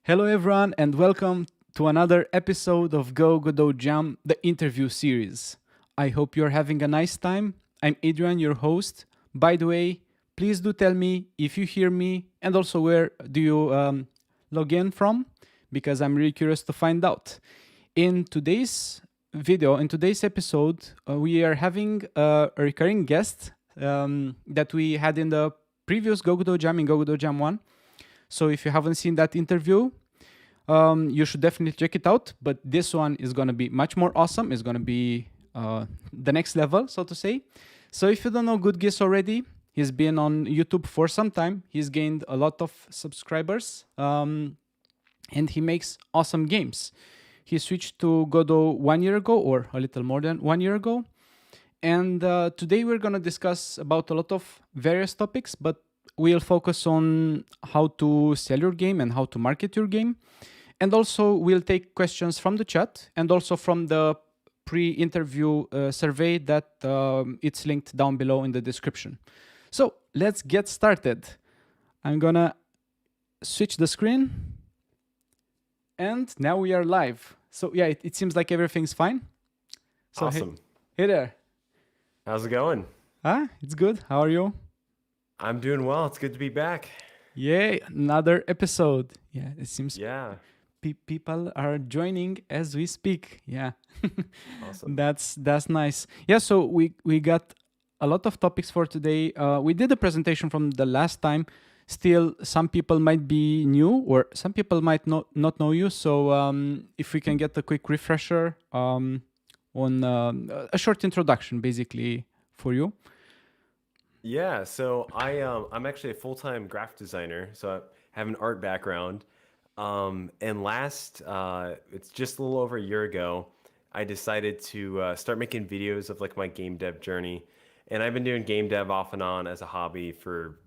Hello, everyone, and welcome to another episode of GoGodotJam, the interview series. I hope you're having a nice time. I'm Adrian, your host. By the way, please do tell me if you hear me and also where do you log in from, because I'm really curious to find out. In today's in today's episode, we are having a recurring guest that we had in the previous GoGodotJam in GoGodotJam 1. So if you haven't seen that interview, you should definitely check it out. But this one is going to be much more awesome. It's going to be the next level, so to say. So if you don't know Goodgis already, he's been on YouTube for some time. He's gained a lot of subscribers, and he makes awesome games. He switched to Godot 1 year ago, or a little more than 1 year ago. And today we're going to discuss about a lot of various topics, but we'll focus on how to sell your game and how to market your game. And also we'll take questions from the chat and also from the pre-interview survey that it's linked down below in the description. So let's get started. I'm gonna switch the screen. And now we are live. So yeah, it seems like everything's fine. So Awesome. Hey there. How's it going? It's good. How are you? I'm doing well. It's good to be back. Yay, another episode. Yeah, it seems people are joining as we speak. Yeah. Awesome. That's nice. Yeah, so we got a lot of topics for today. We did a presentation from the last time. Still, some people might be new or some people might not know you. So if we can get a quick refresher on a short introduction, basically, for you. Yeah, so I'm actually a full-time graphic designer, so I have an art background. And it's just a little over a year ago, I decided to start making videos of like my game dev journey. And I've been doing game dev off and on as a hobby for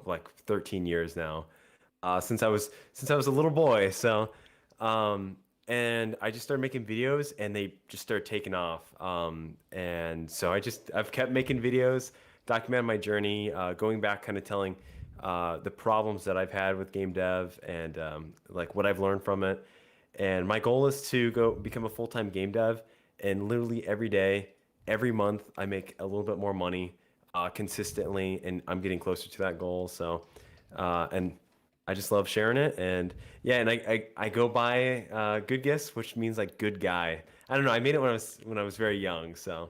like 13 years now, since I was a little boy. So, and I just started making videos, and they just started taking off. And so I've kept making videos, documenting my journey, going back, kind of telling the problems that I've had with game dev and like what I've learned from it. And my goal is to go become a full-time game dev. And literally every day, every month, I make a little bit more money consistently, and I'm getting closer to that goal. So, and I just love sharing it. And yeah, and I go by Goodgis, which means like good guy. I don't know. I made it when I was very young. So,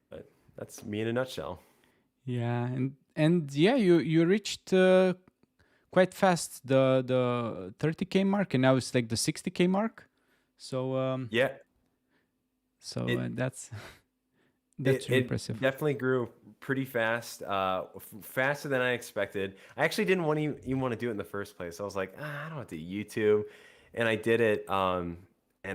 but that's me in a nutshell. Yeah, and yeah, you reached quite fast the 30K mark, and now it's like the 60K mark. So Yeah, so it that's really it impressive. definitely grew pretty fast, faster than I expected. I actually didn't even want to do it in the first place. I was like, I don't want to do YouTube, and I did it. And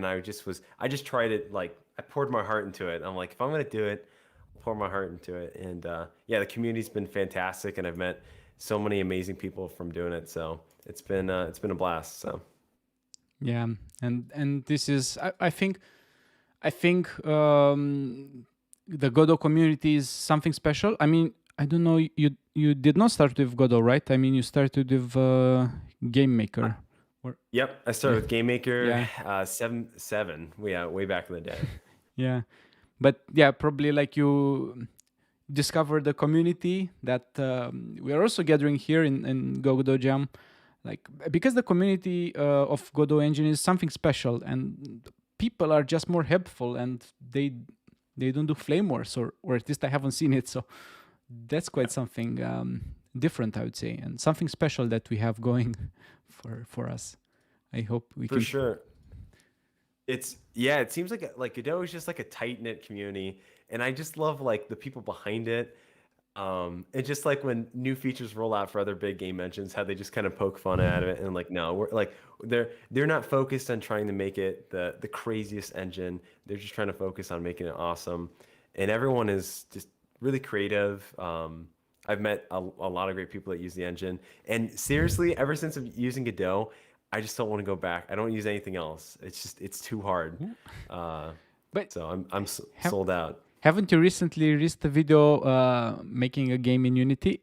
I just tried it. Like I poured my heart into it. I'm like, if I'm gonna do it, I'll pour my heart into it. And yeah, the community's been fantastic, and I've met so many amazing people from doing it. So it's been a blast. So Yeah, and this is I think the Godot community is something special. I mean, I don't know, you did not start with Godot, right? I mean, you started with Game Maker. yep, I started with Game Maker Yeah. 7.7. Yeah, way back in the day. Yeah, but yeah, probably like you discover the community that we are also gathering here in GoGodotJam, like because the community of Godot engine is something special, and people are just more helpful, and they don't do flame wars, or at least I haven't seen it. So that's quite something different, I would say, and something special that we have going for us. I hope we For can. sure. It seems like Godot is just like a tight knit community, and I just love like the people behind it. And just like when new features roll out for other big game engines, how they just kind of poke fun at it and like, no, we're like they're not focused on trying to make it the craziest engine. They're just trying to focus on making it awesome, and everyone is just really creative. I've met a lot of great people that use the engine, and seriously, ever since I'm using Godot, I just don't want to go back. I don't use anything else. It's too hard. Uh, But so I'm have sold out. haven't you recently released a video making a game in Unity?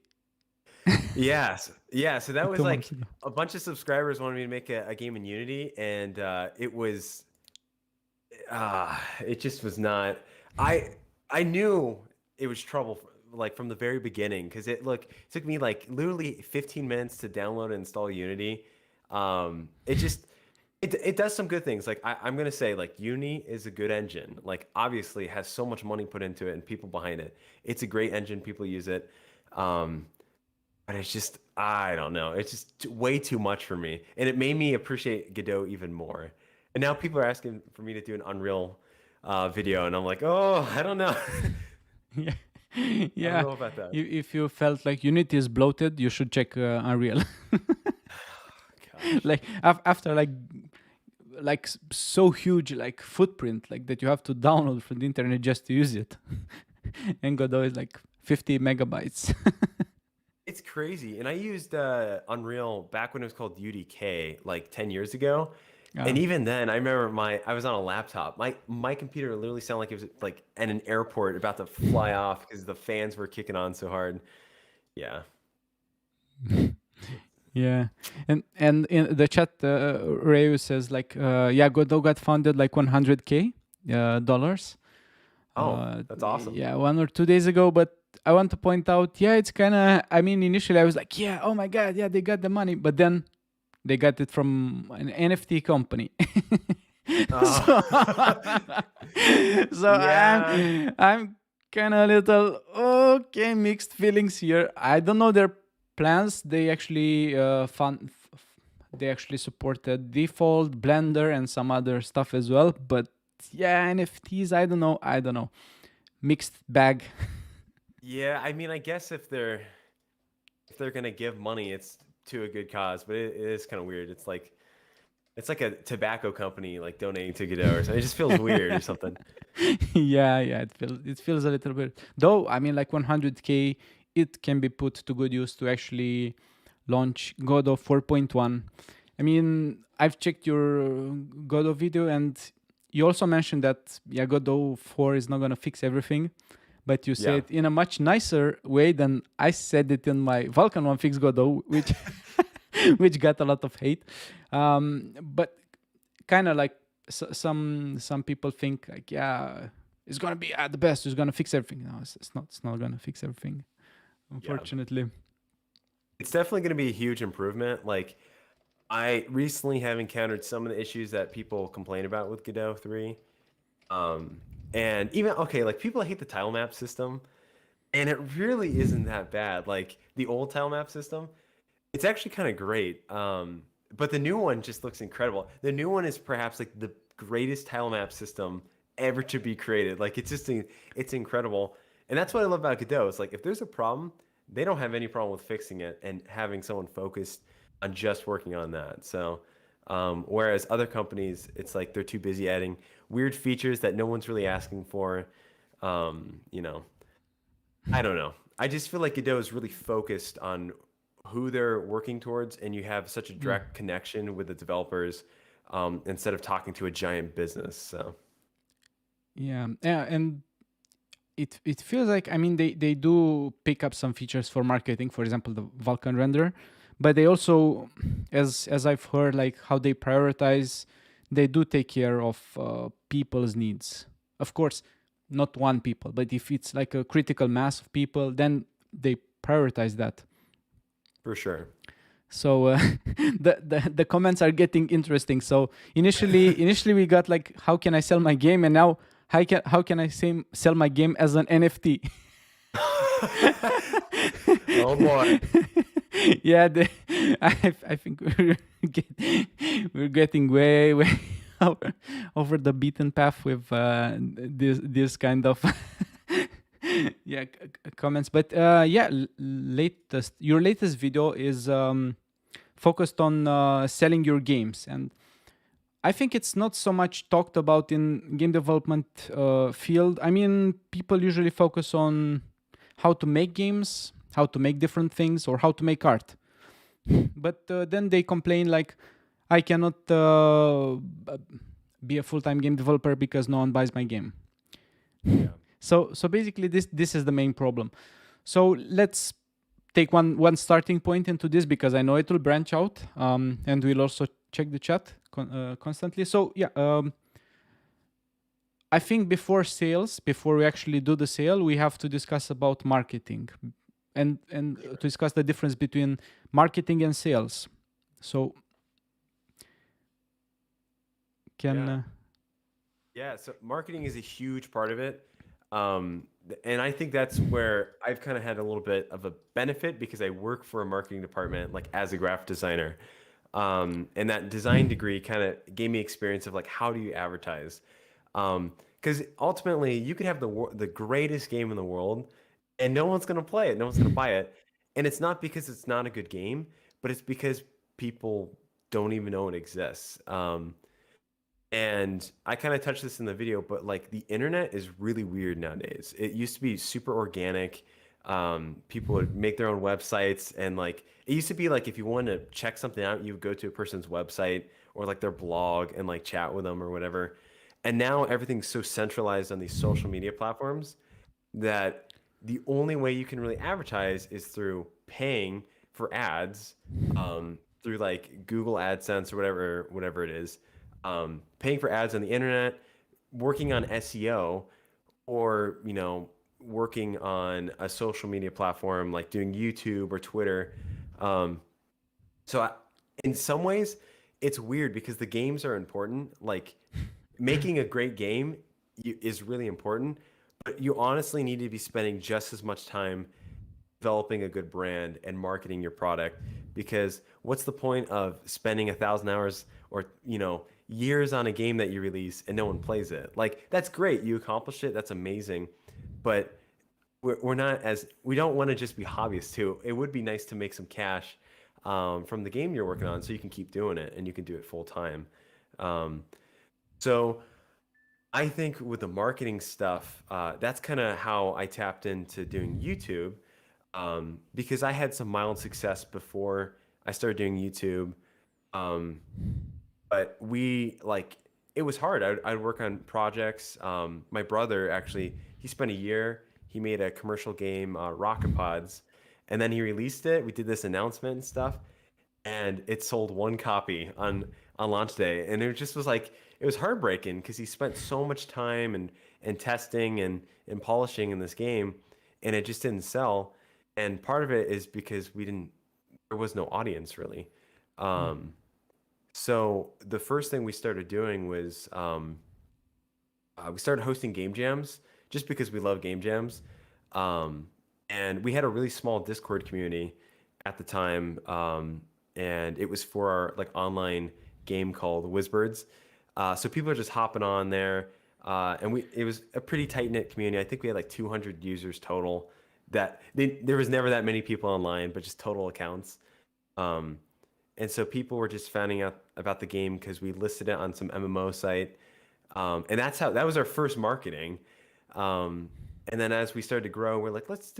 Yeah. So that was 2 months like ago. a bunch of subscribers wanted me to make a game in Unity, and it just was not. I I knew it was trouble like from the very beginning because it took me like literally 15 minutes to download and install Unity. It just it does some good things. Like I'm gonna say like Unity is a good engine. Like obviously it has so much money put into it and people behind it. It's a great engine. People use it. Um, but it's just I don't know. It's just way too much for me, and it made me appreciate Godot even more. And now people are asking for me to do an Unreal video, and I'm like, oh, I don't know. Yeah. I don't Yeah. know about that. If you felt like Unity is bloated, you should check Unreal. Gosh. Like after like so huge like footprint like that you have to download from the internet just to use it. And Godot is like 50 megabytes. It's crazy. And I used Unreal back when it was called UDK like 10 years ago. And Yeah. even then, I remember I was on a laptop. My computer literally sounded like it was like at an airport about to fly off because the fans were kicking on so hard. Yeah. Yeah, and in the chat, Rayu says like, yeah, Godot got funded like 100K dollars. Oh, that's awesome. Yeah, 1 or 2 days ago. But I want to point out, yeah, it's kind of. I mean, initially I was like, yeah, oh my god, yeah, they got the money, but then they got it from an NFT company. so, Uh, so yeah. I'm kind of a little okay, mixed feelings here. I don't know their plans. They actually they actually supported default Blender and some other stuff as well, but yeah, NFTs, I don't know, mixed bag. Yeah, I mean, I guess if they're gonna give money, it's to a good cause, but it is kind of weird. It's like a tobacco company like donating to Godot or something. It just feels weird or something. Yeah, it feels a little bit, though. I mean, like 100K, it can be put to good use to actually launch Godot 4.1. I mean, I've checked your Godot video, and you also mentioned that yeah, Godot 4 is not gonna fix everything, but you say Yeah. it in a much nicer way than I said it in my Vulkan One Fix Godot, which which got a lot of hate. But kind of like some people think like yeah, it's gonna be at the best, it's gonna fix everything. No, it's not. It's not gonna fix everything, Yeah. unfortunately. It's definitely going to be a huge improvement. Like I recently have encountered some of the issues that people complain about with Godot 3. Um, and even okay, like people hate the tile map system, and it really isn't that bad. Like the old tile map system, it's actually kind of great. But the new one just looks incredible. The new one is perhaps like the greatest tile map system ever to be created. Like it's incredible. And that's what I love about Godot. It's like if there's a problem, they don't have any problem with fixing it and having someone focused on just working on that. So, whereas other companies, it's like they're too busy adding weird features that no one's really asking for. You know, I don't know. I just feel like Godot is really focused on who they're working towards, and you have such a Mm. direct connection with the developers instead of talking to a giant business. So, Yeah, yeah, and it feels like I mean they do pick up some features for marketing, for example the Vulkan render, but they also, as I've heard, like how they prioritize, they do take care of people's needs. Of course, not one people, but if it's like a critical mass of people, then they prioritize that. for sure. So the comments are getting interesting. So initially we got like how can I sell my game, and now how can I sell my game as an NFT? Oh boy. Yeah, I think we're getting way over the beaten path with this kind of yeah comments. But yeah, your latest video is focused on selling your games, and I think it's not so much talked about in game development field. I mean, people usually focus on how to make games, how to make different things, or how to make art. But then they complain like, I cannot be a full-time game developer because no one buys my game. Yeah. So basically, this is the main problem. So let's take one starting point into this, because I know it will branch out, and we'll also check the chat constantly. So yeah, I think before we actually do the sale, we have to discuss about marketing, and to discuss the difference between marketing and sales. So Yeah, so marketing is a huge part of it. And I think that's where I've kind of had a little bit of a benefit because I work for a marketing department, like as a graphic designer. And that design degree kind of gave me experience of like, how do you advertise? Because ultimately you could have the greatest game in the world and no one's going to play it. No one's going to buy it. And it's not because it's not a good game, but it's because people don't even know it exists. And I kind of touched this in the video, but like the internet is really weird nowadays. It used to be super organic. People would make their own websites, and like it used to be like if you wanted to check something out, you would go to a person's website or like their blog and like chat with them or whatever. And now everything's so centralized on these social media platforms that the only way you can really advertise is through paying for ads, through like Google AdSense or whatever it is, paying for ads on the internet, working on SEO, or working on a social media platform like doing YouTube or Twitter. So in some ways, it's weird because the games are important. Like making a great game is really important, but you honestly need to be spending just as much time developing a good brand and marketing your product, because what's the point of spending 1,000 hours or years on a game that you release and no one plays it? Like that's great, you accomplished it, that's amazing, but we don't want to just be hobbyists too. It would be nice to make some cash from the game you're working on so you can keep doing it and you can do it full time. So I think with the marketing stuff, that's kind of how I tapped into doing YouTube, because I had some mild success before I started doing YouTube. But it was hard. I'd work on projects. My brother actually, he spent a year, he made a commercial game, Rocket Pods, and then he released it. We did this announcement and stuff, and it sold one copy on launch day. And it just was like, it was heartbreaking because he spent so much time and testing and polishing in this game, and it just didn't sell. And part of it is because there was no audience really. So the first thing we started doing was we started hosting game jams just because we love game jams. And we had a really small Discord community at the time. And it was for our like online game called Whizbirds. So people are just hopping on there. And it was a pretty tight knit community. I think we had like 200 users total. There was never that many people online, but just total accounts. And so people were just finding out about the game because we listed it on some MMO site. And that was our first marketing. And then as we started to grow, we're like, let's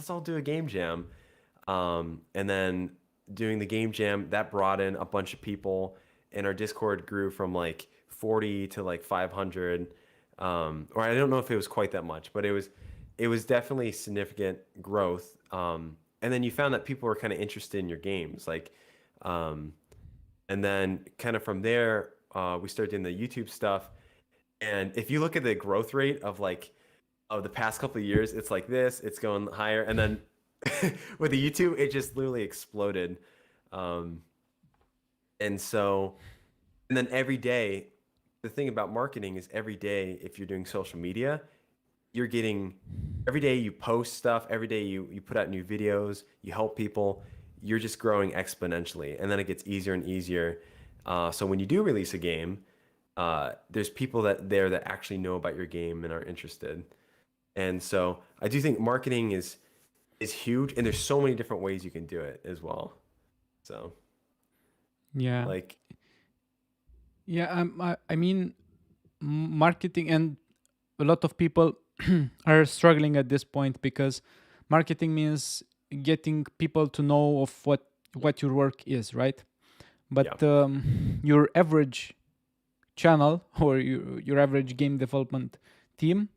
all do a game jam. And then doing the game jam, that brought in a bunch of people, and our Discord grew from like 40 to like 500. Or I don't know if it was quite that much, but it was definitely significant growth. And then you found that people were kind of interested in your games. And then kind of from there, we started doing the YouTube stuff. And if you look at the growth rate of the past couple of years, it's like this, it's going higher. And then with the YouTube, it just literally exploded. And then every day, the thing about marketing is every day, if you're doing social media, every day you post stuff, every day you put out new videos, you help people, you're just growing exponentially. And then it gets easier and easier. So when you do release a game, there's people that actually know about your game and are interested. And so I do think marketing is huge, and there's so many different ways you can do it as well. So yeah, like yeah, I mean, marketing, and a lot of people are struggling at this point because marketing means getting people to know of what your work is, right? But your average channel or your average game development team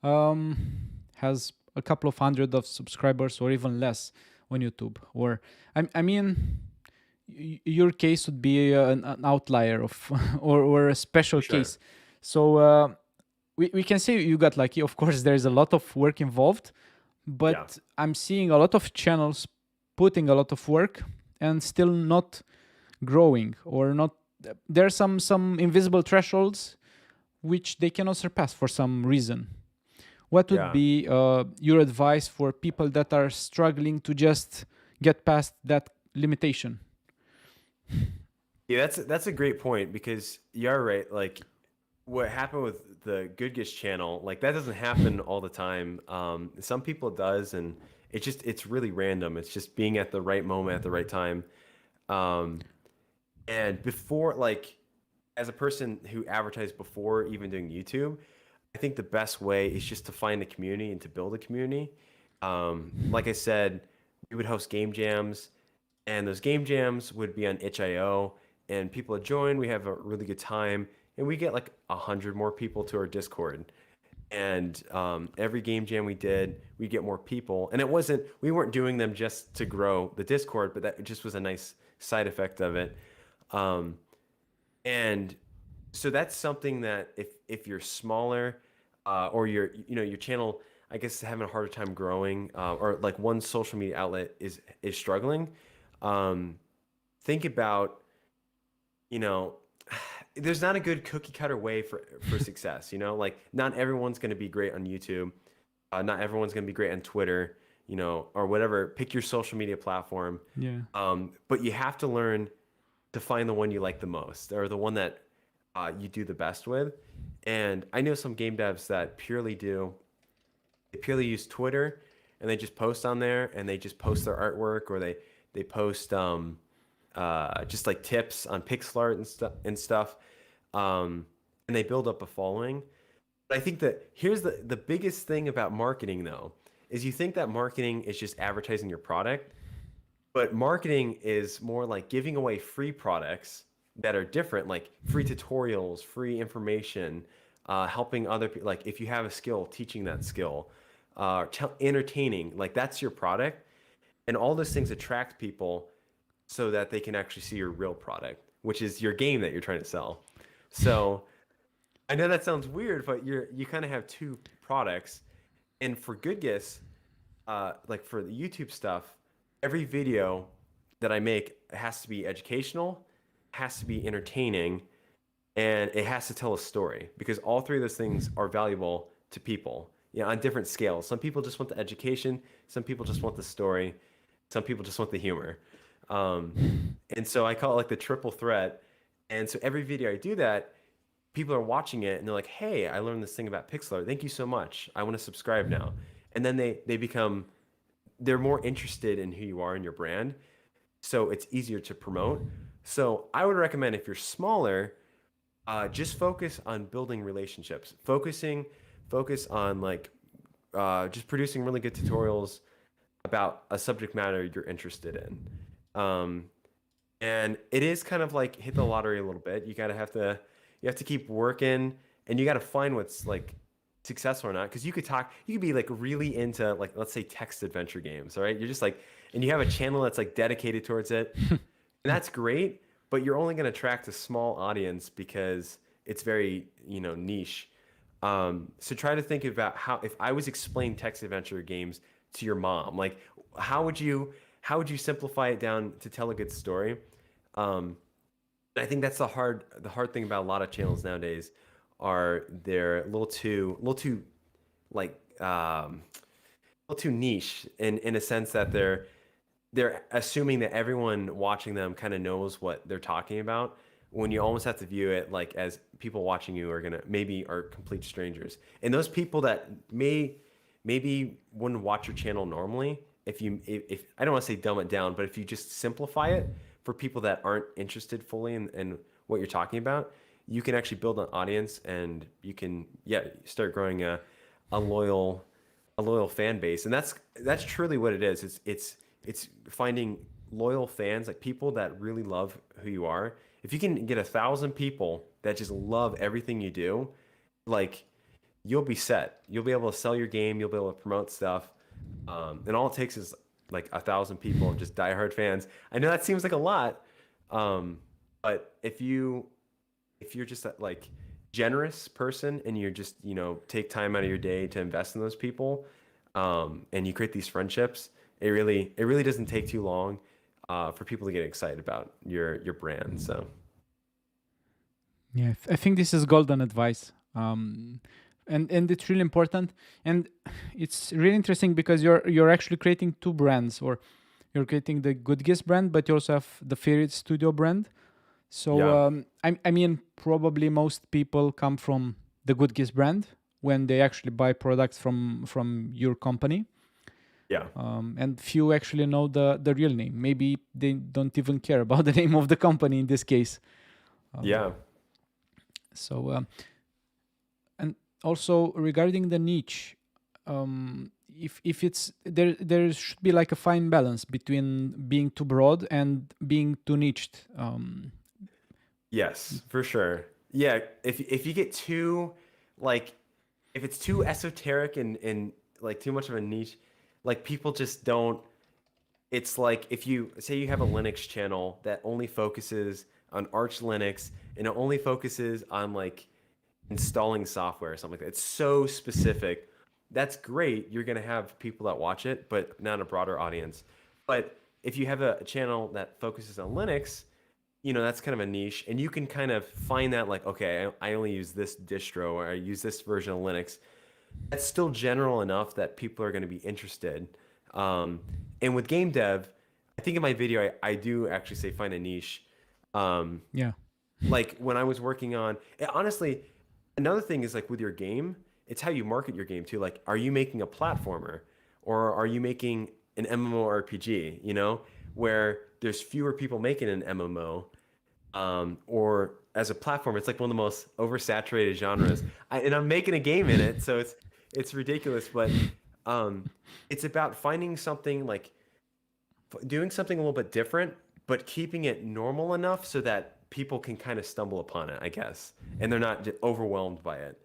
has a couple of hundred of subscribers or even less. on YouTube? Or I mean, your case would be an outlier of or a special For sure. case. So we can say you got lucky. Of course, there's a lot of work involved, Yeah. but I'm seeing a lot of channels putting a lot of work and still not growing, or not. There are some invisible thresholds which they cannot surpass for some reason. What would Yeah. be your advice for people that are struggling to just get past that limitation? Yeah, that's a great point because you're right. Like what happened with the Goodgis channel, like that doesn't happen all the time. Some people it does, and it's really random. It's just being at the right moment at the right time. Um, and before, like, as a person who advertised before even doing YouTube, I think the best way is just to find a community and to build a community. Like I said, we would host game jams, and those game jams would be on itch.io, and people would join. We have a really good time, and we get like 100 more people to our Discord. And every game jam we did, we get more people. And we weren't doing them just to grow the Discord, but that just was a nice side effect of it. Um, and so that's something that if you're smaller, or your channel, I guess, is having a harder time growing, or like one social media outlet is struggling, um, think about, you know, there's not a good cookie cutter way for success. Like not everyone's going to be great on YouTube, not everyone's going to be great on Twitter, or whatever. Pick your social media platform, Yeah. but you have to learn to find the one you like the most, or the one that you do the best with. And I know some game devs that they purely use Twitter, and they just post on there, and they just post their artwork, or they post just like tips on pixel art and stuff, and they build up a following. But I think that here's the biggest thing about marketing, though, is you think that marketing is just advertising your product, but marketing is more like giving away free products that are different, like free tutorials, free information, helping other people. Like if you have a skill, teaching that skill, entertaining, like that's your product. And all those things attract people so that they can actually see your real product, which is your game that you're trying to sell. So I know that sounds weird, but you kind of have two products. And for Goodgis, like for the YouTube stuff, every video that I make has to be educational, has to be entertaining, and it has to tell a story, because all three of those things are valuable to people, on different scales. Some people just want the education, some people just want the story, some people just want the humor. And so I call it like the triple threat. And so every video I do that, people are watching it and they're like, hey, I learned this thing about pixel art. Thank you so much. I want to subscribe now. And then they're more interested in who you are and your brand. So it's easier to promote. So I would recommend, if you're smaller, just focus on building relationships. Focus on like just producing really good tutorials about a subject matter you're interested in. And it is kind of like hit the lottery a little bit. You have to keep working, and you got to find what's like successful or not. Because you could be like really into, like, let's say text adventure games, all right? You're just like, and you have a channel that's like dedicated towards it, and that's great. But you're only going to attract a small audience because it's very, niche. So try to think about how, if I was explaining text adventure games to your mom, like how would you simplify it down to tell a good story? I think that's the hard thing about a lot of channels nowadays, are they're a little too like a little too niche, in a sense that they're assuming that everyone watching them kind of knows what they're talking about, when you almost have to view it like as people watching you maybe are complete strangers. And those people that maybe wouldn't watch your channel normally, if I don't want to say dumb it down, but if you just simplify it for people that aren't interested fully in what you're talking about, you can actually build an audience, and you can start growing a loyal fan base. And that's truly what it is. It's finding loyal fans, like people that really love who you are. If you can get 1,000 people that just love everything you do, like, you'll be set. You'll be able to sell your game. You'll be able to promote stuff. And all it takes is like 1,000 people, just diehard fans. I know that seems like a lot, but if you're just a, like generous person and you're just take time out of your day to invest in those people, and you create these friendships, it really doesn't take too long for people to get excited about your brand. So Yeah, I think this is golden advice. And it's really important, and it's really interesting because you're actually creating two brands, or you're creating the Goodgis brand, but you also have the Fairy Studio brand. So yeah, I mean, probably most people come from the Goodgis brand when they actually buy products from your company, yeah, and few actually know the real name. Maybe they don't even care about the name of the company in this case. yeah. So and also regarding the niche, if it's there should be like a fine balance between being too broad and being too niched. Yes, for sure. Yeah, if you get too like if it's too esoteric and like too much of a niche, like people just don't. It's like if you say you have a Linux channel that only focuses on Arch Linux and it only focuses on like installing software or something like that. It's so specific. That's great. You're gonna have people that watch it, but not a broader audience. But if you have a channel that focuses on Linux, that's kind of a niche, and you can kind of find that like, okay, I only use this distro or I use this version of Linux. That's still general enough that people are going to be interested. Um, and with game dev, I think in my video I do actually say find a niche. Um, Yeah. like when I was working on, and honestly, another thing is like with your game, it's how you market your game too. Like, are you making a platformer or are you making an MMORPG, where there's fewer people making an MMO, or as a platform, it's like one of the most oversaturated genres. And I'm making a game in it, so it's ridiculous, but it's about finding something like doing something a little bit different, but keeping it normal enough so that people can kind of stumble upon it, I guess, and they're not overwhelmed by it.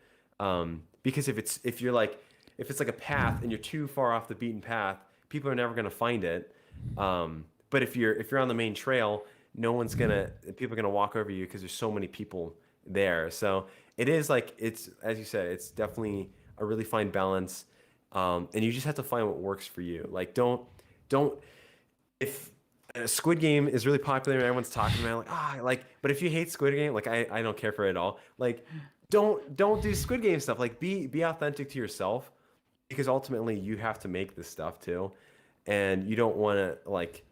Because if it's like a path and you're too far off the beaten path, people are never going to find it. But if you're on the main trail, no one's gonna people are gonna walk over you because there's so many people there. So it is like it's as you said, it's definitely a really fine balance, and you just have to find what works for you. Like don't if a Squid Game is really popular and everyone's talking about it, but if you hate Squid Game, like I don't care for it at all. Like don't do Squid Game stuff. Like be authentic to yourself because ultimately you have to make this stuff too, and you don't want to like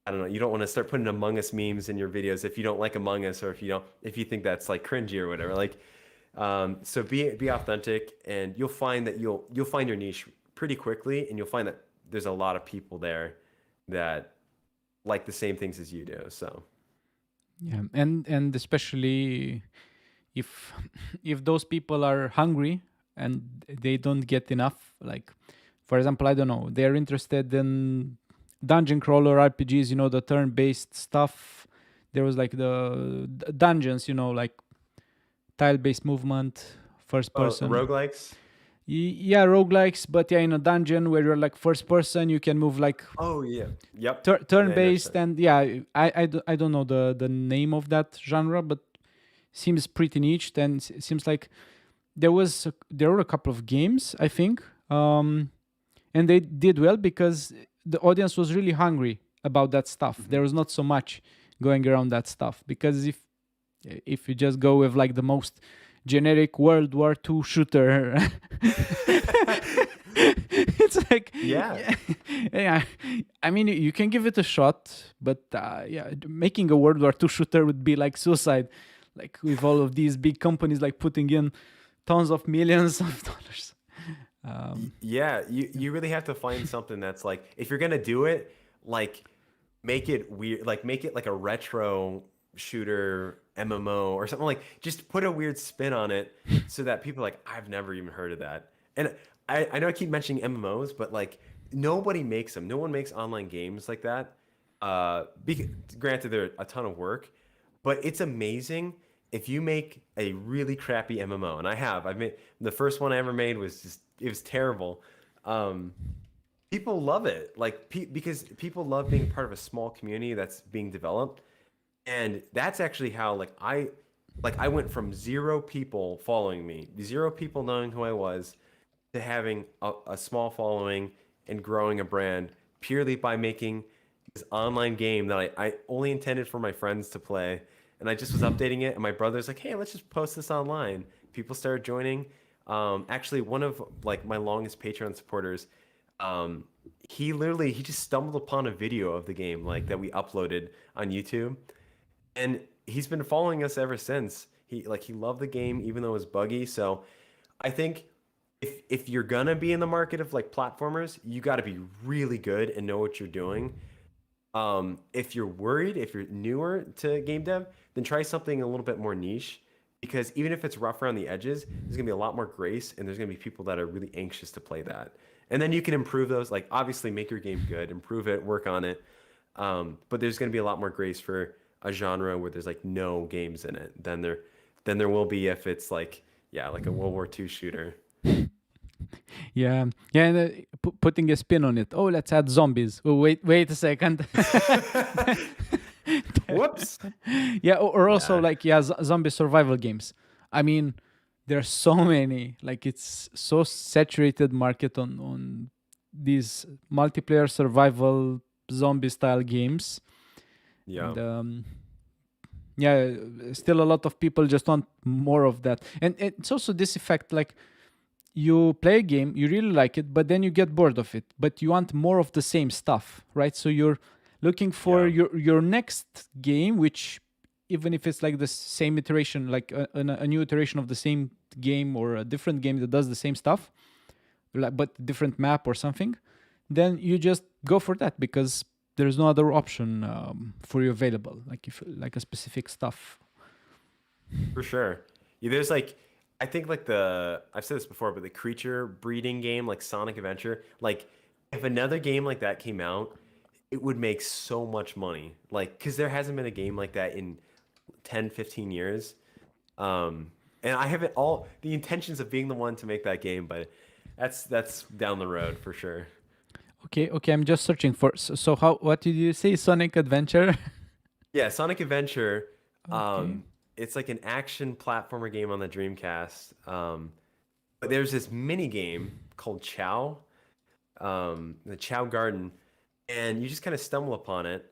I don't know. You don't want to start putting Among Us memes in your videos if you don't like Among Us or if you think that's like cringy or whatever. Like, so be authentic, and you'll find that you'll find your niche pretty quickly, and you'll find that there's a lot of people there that like the same things as you do. So Yeah, and especially if if those people are hungry and they don't get enough, like for example, I don't know, they're interested in dungeon crawler RPGs, the turn-based stuff. There was like the dungeons, like tile-based movement, first person. roguelikes. Yeah, roguelikes, but yeah, in a dungeon where you're like first person, you can move like Oh yeah. Yep. Yeah, I noticed turn-based, that. and yeah, I don't know the name of that genre, but seems pretty niche. And it seems like there were a couple of games, I think, and they did well because the audience was really hungry about that stuff. Mhm. There was not so much going around that stuff, because if you just go with like the most generic World War II shooter, it's like Yeah. yeah, I mean you can give it a shot, but yeah, making a World War II shooter would be like suicide, like with all of these big companies like putting in tons of millions of dollars. Yeah, you really have to find something that's like if you're gonna do it, like make it weird, like make it like a retro shooter MMO or something like just put a weird spin on it so that people are like I've never even heard of that. And I know I keep mentioning MMOs, but like nobody makes them. No one makes online games like that. Granted, they're a ton of work, but it's amazing if you make a really crappy MMO. And I've made the first one I ever made was just it was terrible. Um, People love it, like because people love being part of a small community that's being developed, and that's actually how I went from 0 people following me, 0 people knowing who I was, to having a small following and growing a brand purely by making this online game that I only intended for my friends to play. And I just was updating it, and my brother's like, "Hey, let's just post this online." People started joining. Actually, one of like my longest Patreon supporters, um, he just stumbled upon a video of the game like that we uploaded on YouTube, and he's been following us ever since. He loved the game even though it was buggy. So I think if you're gonna be in the market of like platformers, you got to be really good and know what you're doing. If you're worried, if you're newer to game dev, then try something a little bit more niche, because even if it's rough around the edges, there's gonna be a lot more grace, and there's gonna be people that are really anxious to play that. And then you can improve those. Like obviously, make your game good, improve it, work on it. But there's gonna be a lot more grace for a genre where there's like no games in it than there will be if it's like, yeah, like a World War II shooter. Yeah, yeah, and putting a spin on it. Oh, let's add zombies. Oh, wait a second. Whoops. Yeah, or also Yeah. like yeah, zombie survival games. I mean, there are so many. Like it's so saturated market on these multiplayer survival zombie style games, Yeah. and yeah, still a lot of people just want more of that. And it's also this effect like you play a game, you really like it, but then you get bored of it, but you want more of the same stuff, right? So you're looking for Yeah. your next game, which even if it's like the same iteration, like a new iteration of the same game or a different game that does the same stuff, like, but different map or something, then you just go for that because there's no other option for you available. Like if like a specific stuff. For sure. Yeah, there's like, I think like I've said this before, but the creature breeding game, like Sonic Adventure, like if another game like that came out, it would make so much money. Like, because there hasn't been a game like that in 10, 15 years. And I haven't all the intentions of being the one to make that game, but that's down the road for sure. Okay, okay. I'm just searching for. So how? What did you say? Sonic Adventure. Yeah, Sonic Adventure. Okay. It's like an action platformer game on the Dreamcast. But there's this mini game called Chow, the Chow Garden, and you just kind of stumble upon it,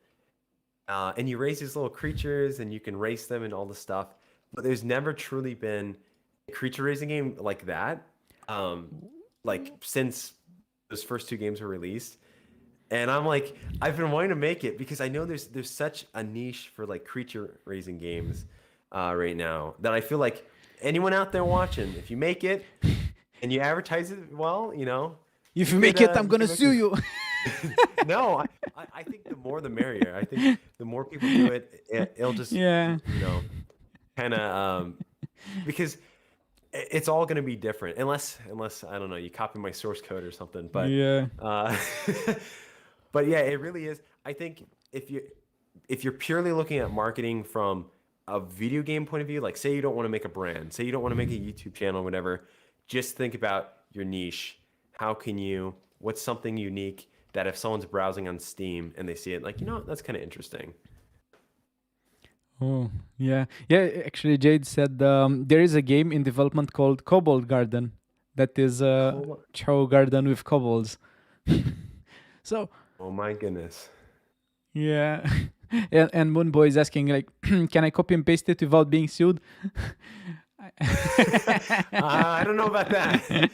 and you raise these little creatures, and you can race them and all the stuff. But there's never truly been a creature raising game like that, um, like since those first 2 games were released. And I'm like, I've been wanting to make it because I know there's such a niche for like creature raising games right now that I feel like anyone out there watching, if you make it and you advertise it well, If you make it, I'm you gonna could make sue this. you. No, I think the more the merrier. I think the more people do it, it'll just Yeah. kind of because it's all going to be different unless I don't know, you copy my source code or something. But Yeah. uh, but yeah, it really is. I think if you're purely looking at marketing from a video game point of view, like say you don't want to make a brand, say you don't want to make a YouTube channel, whatever, just think about your niche. What's something unique that if someone's browsing on Steam and they see it, like, that's kind of interesting. Oh, yeah. Yeah, actually, Jade said there is a game in development called Cobalt Garden that is a Cool. Chow Garden with kobolds. So, Oh my goodness. yeah. And Moonboy is asking, like, can I copy and paste it without being sued? I don't know about that.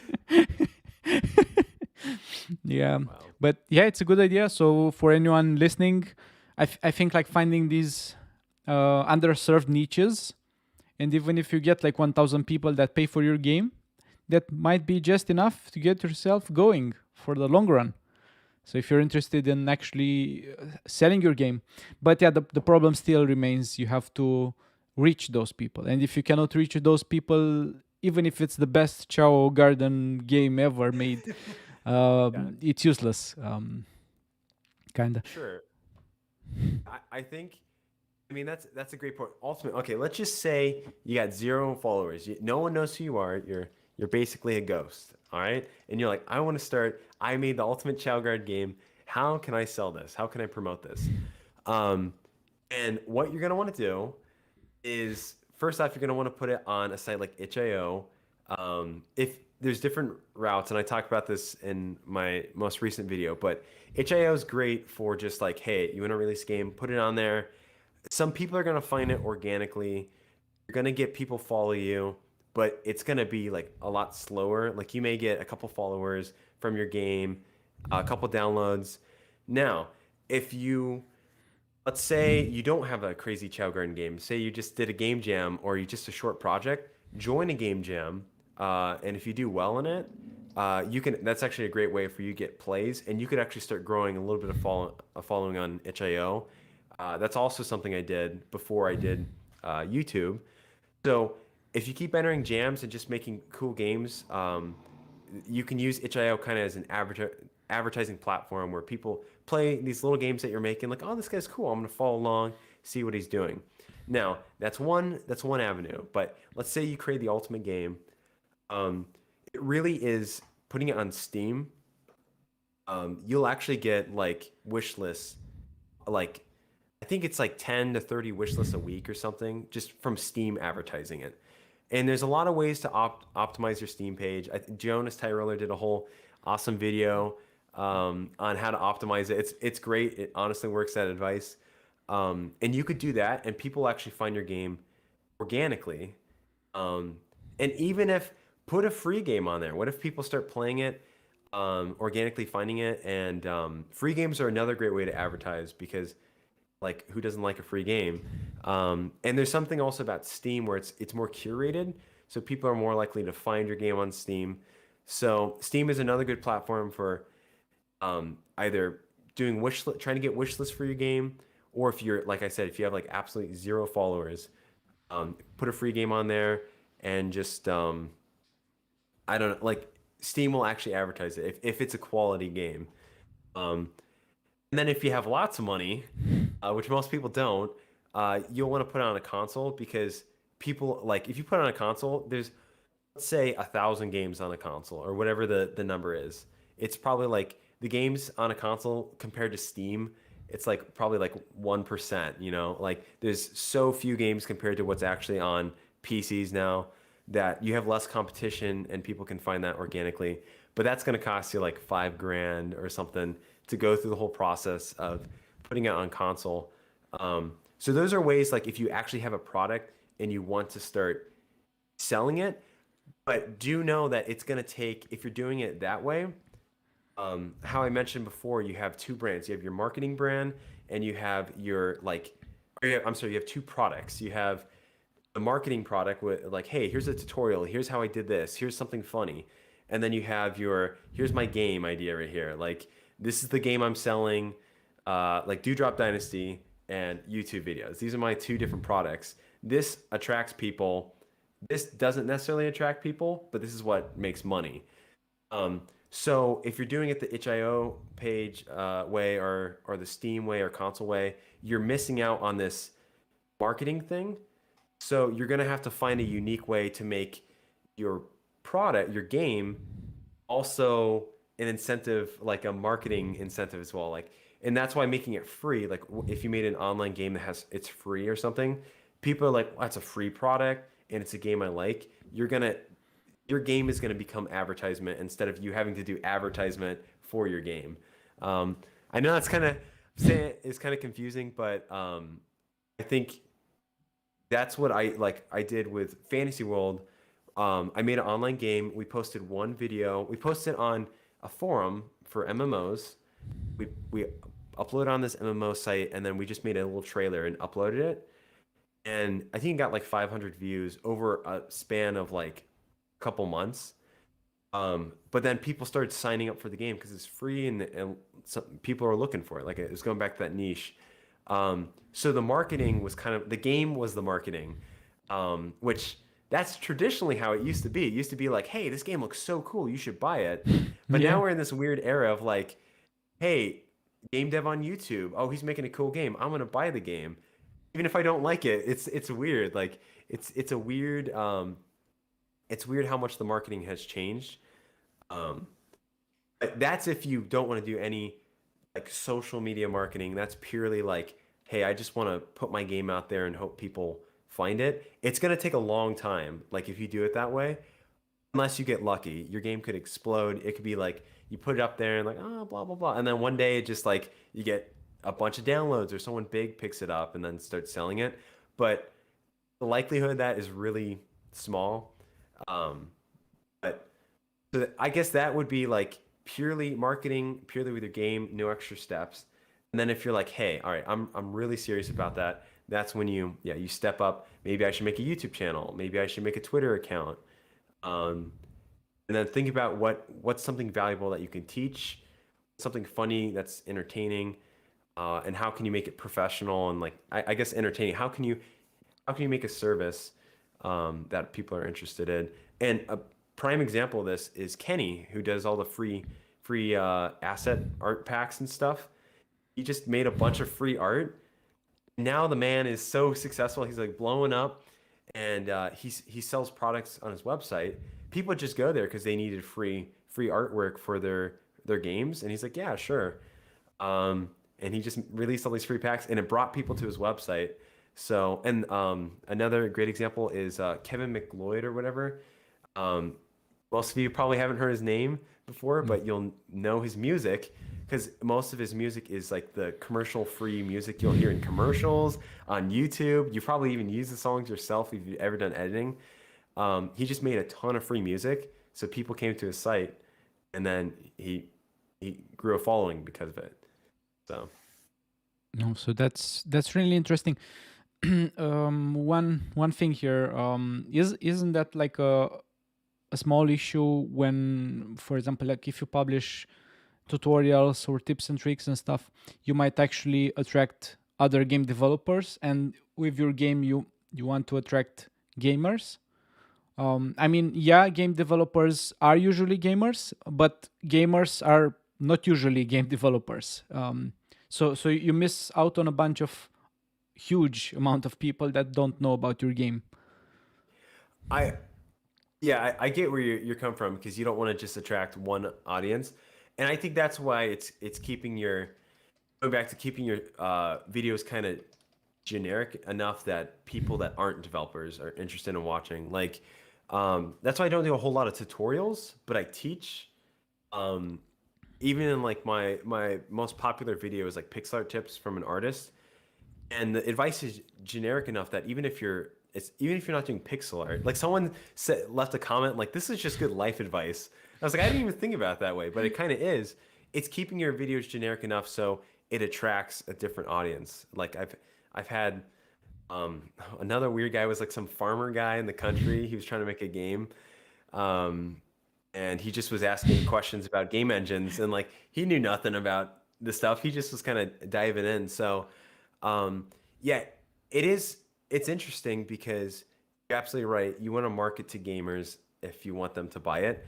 Yeah. Wow. But yeah, it's a good idea. So, for anyone listening, I think like finding these underserved niches, and even if you get like 1,000 people that pay for your game, that might be just enough to get yourself going for the long run. So if you're interested in actually selling your game, but yeah, the problem still remains. You have to reach those people, and if you cannot reach those people, even if it's the best Chow Garden game ever made, Yeah, it's useless. Kinda. sure. I think, I mean, that's a great point. Ultimately, okay, let's just say you got 0 followers. No one knows who you are. You're basically a ghost, all right? And you're like, I want to start. I made the ultimate Chow Guard game. How can I sell this? How can I promote this? Um, and what you're gonna want to do is first off, you're going to want to put it on a site like itch.io. If there's different routes, and I talked about this in my most recent video, but itch.io is great for just like, hey, you want to release a game, put it on there. Some people are going to find it organically. You're going to get people follow you, but it's going to be like a lot slower. Like you may get a couple followers from your game, a couple downloads. Now, if you let's say you don't have a crazy Chow Garden game. Say you just did a game jam or you just a short project. Join a game jam, and if you do well in it, you can. That's actually a great way for you to get plays, and you could actually start growing a little bit of following on itch.io. That's also something I did before I did YouTube. So if you keep entering jams and just making cool games, you can use itch.io kind of as an advertising platform where people play these little games that you're making. Like, oh, this guy's cool. I'm gonna follow along, see what he's doing. Now, that's one avenue. But let's say you create the ultimate game. It really is putting it on Steam. You'll actually get like wish lists, like I think it's like 10 to 30 wish lists a week or something, just from Steam advertising it. And there's a lot of ways to optimize your Steam page. Jonas Tyroller did a whole awesome video on how to optimize it. It's great. It honestly works, that advice. And you could do that, and people actually find your game organically. And even if put a free game on there, what if people start playing it, organically finding it? And free games are another great way to advertise because, like, who doesn't like a free game? And there's something also about Steam where it's more curated, so people are more likely to find your game on Steam. So Steam is another good platform for either doing trying to get wish lists for your game, or if you're, like I said, if you have like absolutely zero followers, put a free game on there and just I don't know, like Steam will actually advertise it if it's a quality game. And then if you have lots of money, which most people don't, you'll want to put it on a console because people like if you put it on a console, there's let's say 1,000 games on a console or whatever the number is. It's probably like the games on a console compared to Steam, it's like probably like 1%, you know? Like there's so few games compared to what's actually on PCs now that you have less competition and people can find that organically. But that's going to cost you like $5,000 or something to go through the whole process of putting it on console. So those are ways, like if you actually have a product and you want to start selling it, but do know that it's going to take, if you're doing it that way, how I mentioned before, you have two brands. You have your marketing brand and you have your I'm sorry, you have two products. You have a marketing product with like, hey, here's a tutorial. Here's how I did this. Here's something funny. And then you have here's my game idea right here. Like, this is the game I'm selling, like Dewdrop Dynasty and YouTube videos. These are my two different products. This attracts people. This doesn't necessarily attract people, but this is what makes money. So if you're doing it the itch.io page way or the Steam way or console way, you're missing out on this marketing thing. So you're going to have to find a unique way to make your product, your game, also an incentive, like a marketing incentive as well. Like, and that's why making it free, like if you made an online game that it's free or something, people are like, well, that's a free product and it's a game I like. Your game is going to become advertisement instead of you having to do advertisement for your game. I know that's it's kind of confusing, but I think that's what I did with Fantasy World. I made an online game. We posted one video. We posted on a forum for MMOs. We uploaded on this MMO site, and then we just made a little trailer and uploaded it. And I think it got like 500 views over a span of like a couple months. But then people started signing up for the game because it's free and some people are looking for it. Like, it was going back to that niche. So the marketing was the game was the marketing, which that's traditionally how it used to be. It used to be like, hey, this game looks so cool, you should buy it. But now we're in this weird era of like, hey, Gamedev on YouTube, oh, he's making a cool game, I'm gonna buy the game, even if I don't like it. It's weird. Like it's a weird it's weird how much the marketing has changed. But that's if you don't want to do any like social media marketing. That's purely like, hey, I just want to put my game out there and hope people find it. It's going to take a long time. Like if you do it that way, unless you get lucky, your game could explode. It could be like you put it up there and like, oh, blah, blah, blah. And then one day it just like you get a bunch of downloads or someone big picks it up and then starts selling it. But the likelihood of that is really small. Um, but so I guess that would be like purely marketing, purely with your game, no extra steps. And then if you're like, hey, all right, I'm really serious about that. That's when you step up. Maybe I should make a YouTube channel. Maybe I should make a Twitter account. Um, and then think about what's something valuable that you can teach, something funny that's entertaining, and how can you make it professional and like I guess entertaining. How can you make a service that people are interested in? And a prime example of this is Kenny, who does all the free asset art packs and stuff. He just made a bunch of free art. Now the man is so successful. He's like blowing up, and he sells products on his website. People just go there because they needed free artwork for their games, and he's like, yeah, sure. And he just released all these free packs, and it brought people to his website. So, and another great example is Kevin McLeod or whatever. Most of you probably haven't heard his name before, but you'll know his music because most of his music is like the commercial-free music you'll hear in commercials on YouTube. You probably even use the songs yourself if you've ever done editing. He just made a ton of free music, so people came to his site, and then he grew a following because of it. So. No, so that's really interesting. One thing here, isn't that like a small issue when, for example, like if you publish tutorials or tips and tricks and stuff, you might actually attract other game developers, and with your game you want to attract gamers. I mean, yeah, game developers are usually gamers, but gamers are not usually game developers. So you miss out on a bunch of huge amount of people that don't know about your game. I Yeah, I get where you're coming from because you don't want to just attract one audience, and I think that's why it's keeping your going back to keeping your videos kind of generic enough that people that aren't developers are interested in watching. Like, that's why I don't do a whole lot of tutorials, but I teach. Um, Even in like my most popular video is like pixel art tips from an artist, and the advice is generic enough that even if you're not doing pixel art, like someone left a comment like this is just good life advice. I was like, I didn't even think about it that way, but it kind of is. It's keeping your videos generic enough so it attracts a different audience. Like I've had another weird guy was like some farmer guy in the country. He was trying to make a game. Um, and he just was asking questions about game engines and like he knew nothing about the stuff. He just was kind of diving in. So yeah, it's interesting because you're absolutely right. You want to market to gamers if you want them to buy it.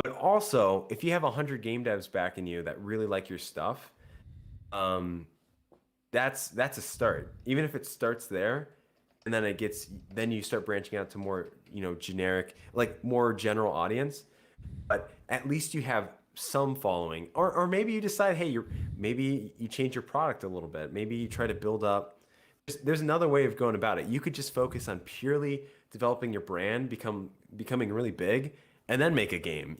But also, if you have 100 game devs backing you that really like your stuff, um, that's a start. Even if it starts there, and then you start branching out to more, generic, like more general audience. But at least you have some following, or maybe you decide, hey, maybe you change your product a little bit. Maybe you try to build up. There's another way of going about it. You could just focus on purely developing your brand, becoming really big, and then make a game.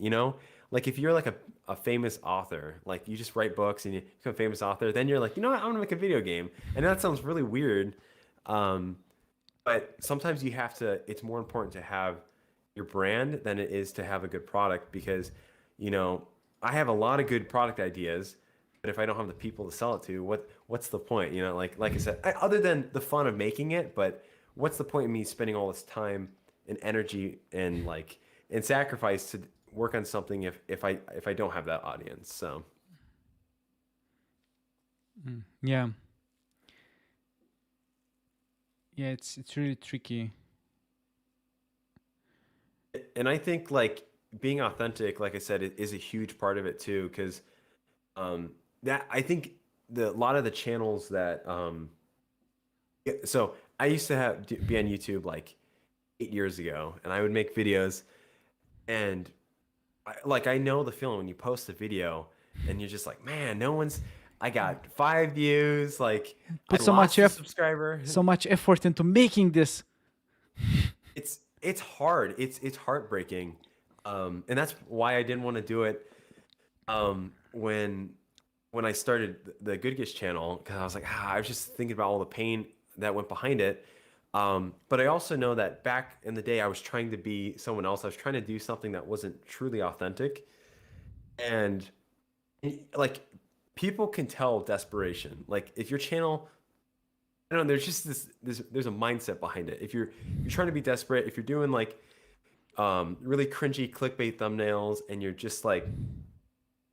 Like if you're like a famous author, like you just write books and you become a famous author, then you're like, you know what, I want to make a video game. And that sounds really weird. But sometimes you have to, it's more important to have your brand than it is to have a good product because, I have a lot of good product ideas, but if I don't have the people to sell it to, what's the point? Like I said, other than the fun of making it, but what's the point of me spending all this time and energy and sacrifice to work on something if I don't have that audience? So Yeah, yeah, it's really tricky. and I think like being authentic, like I said, is a huge part of it too, because that I think a lot of the channels that so I used to be on YouTube like 8 years ago, and I would make videos, and I know the feeling when you post a video and you're just like, man, no one's. I got 5 views. Like I Put lost a subscriber. so much effort into making this. It's hard. It's heartbreaking, and that's why I didn't want to do it. When I started the Goodgis channel, because I was like, I was just thinking about all the pain that went behind it. But I also know that back in the day, I was trying to be someone else. I was trying to do something that wasn't truly authentic, and like people can tell desperation. Like if your channel, I don't know, there's just there's a mindset behind it. If you're trying to be desperate, if you're doing like really cringy clickbait thumbnails, and you're just like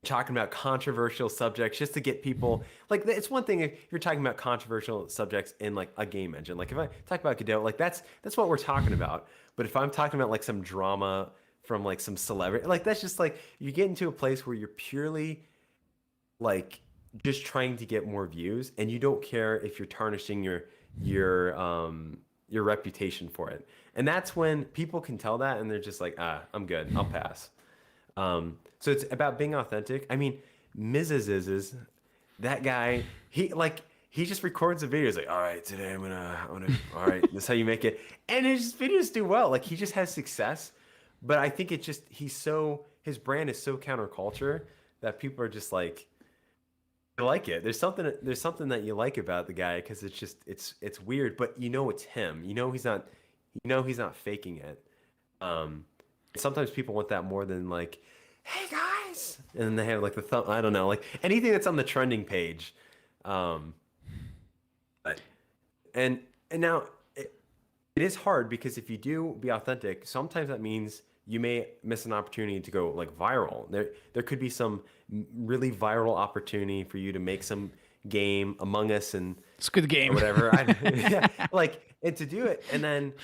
talking about controversial subjects just to get people like, it's one thing if you're talking about controversial subjects in like a game engine. Like if I talk about Godot, like that's what we're talking about. But if I'm talking about like some drama from like some celebrity, like that's just like you get into a place where you're purely like just trying to get more views, and you don't care if you're tarnishing your reputation for it. And that's when people can tell that, and they're just like, I'm good, I'll pass. So it's about being authentic. I mean, Mrs. is that guy. He just records a video. He's like, all right, today all right, this is how you make it, and his videos do well. Like he just has success, but I think it just his brand is so counterculture that people are just like, I like it. There's something that you like about the guy because it's weird, but you know it's him. He's not faking it. Um, Sometimes people want that more than like, hey guys, and then they have like the thumb. I don't know, like anything that's on the trending page. Um, but and now it is hard because if you do be authentic, sometimes that means you may miss an opportunity to go like viral. There could be some really viral opportunity for you to make some game Among Us and Squid or Game. whatever. Yeah, like and to do it, and then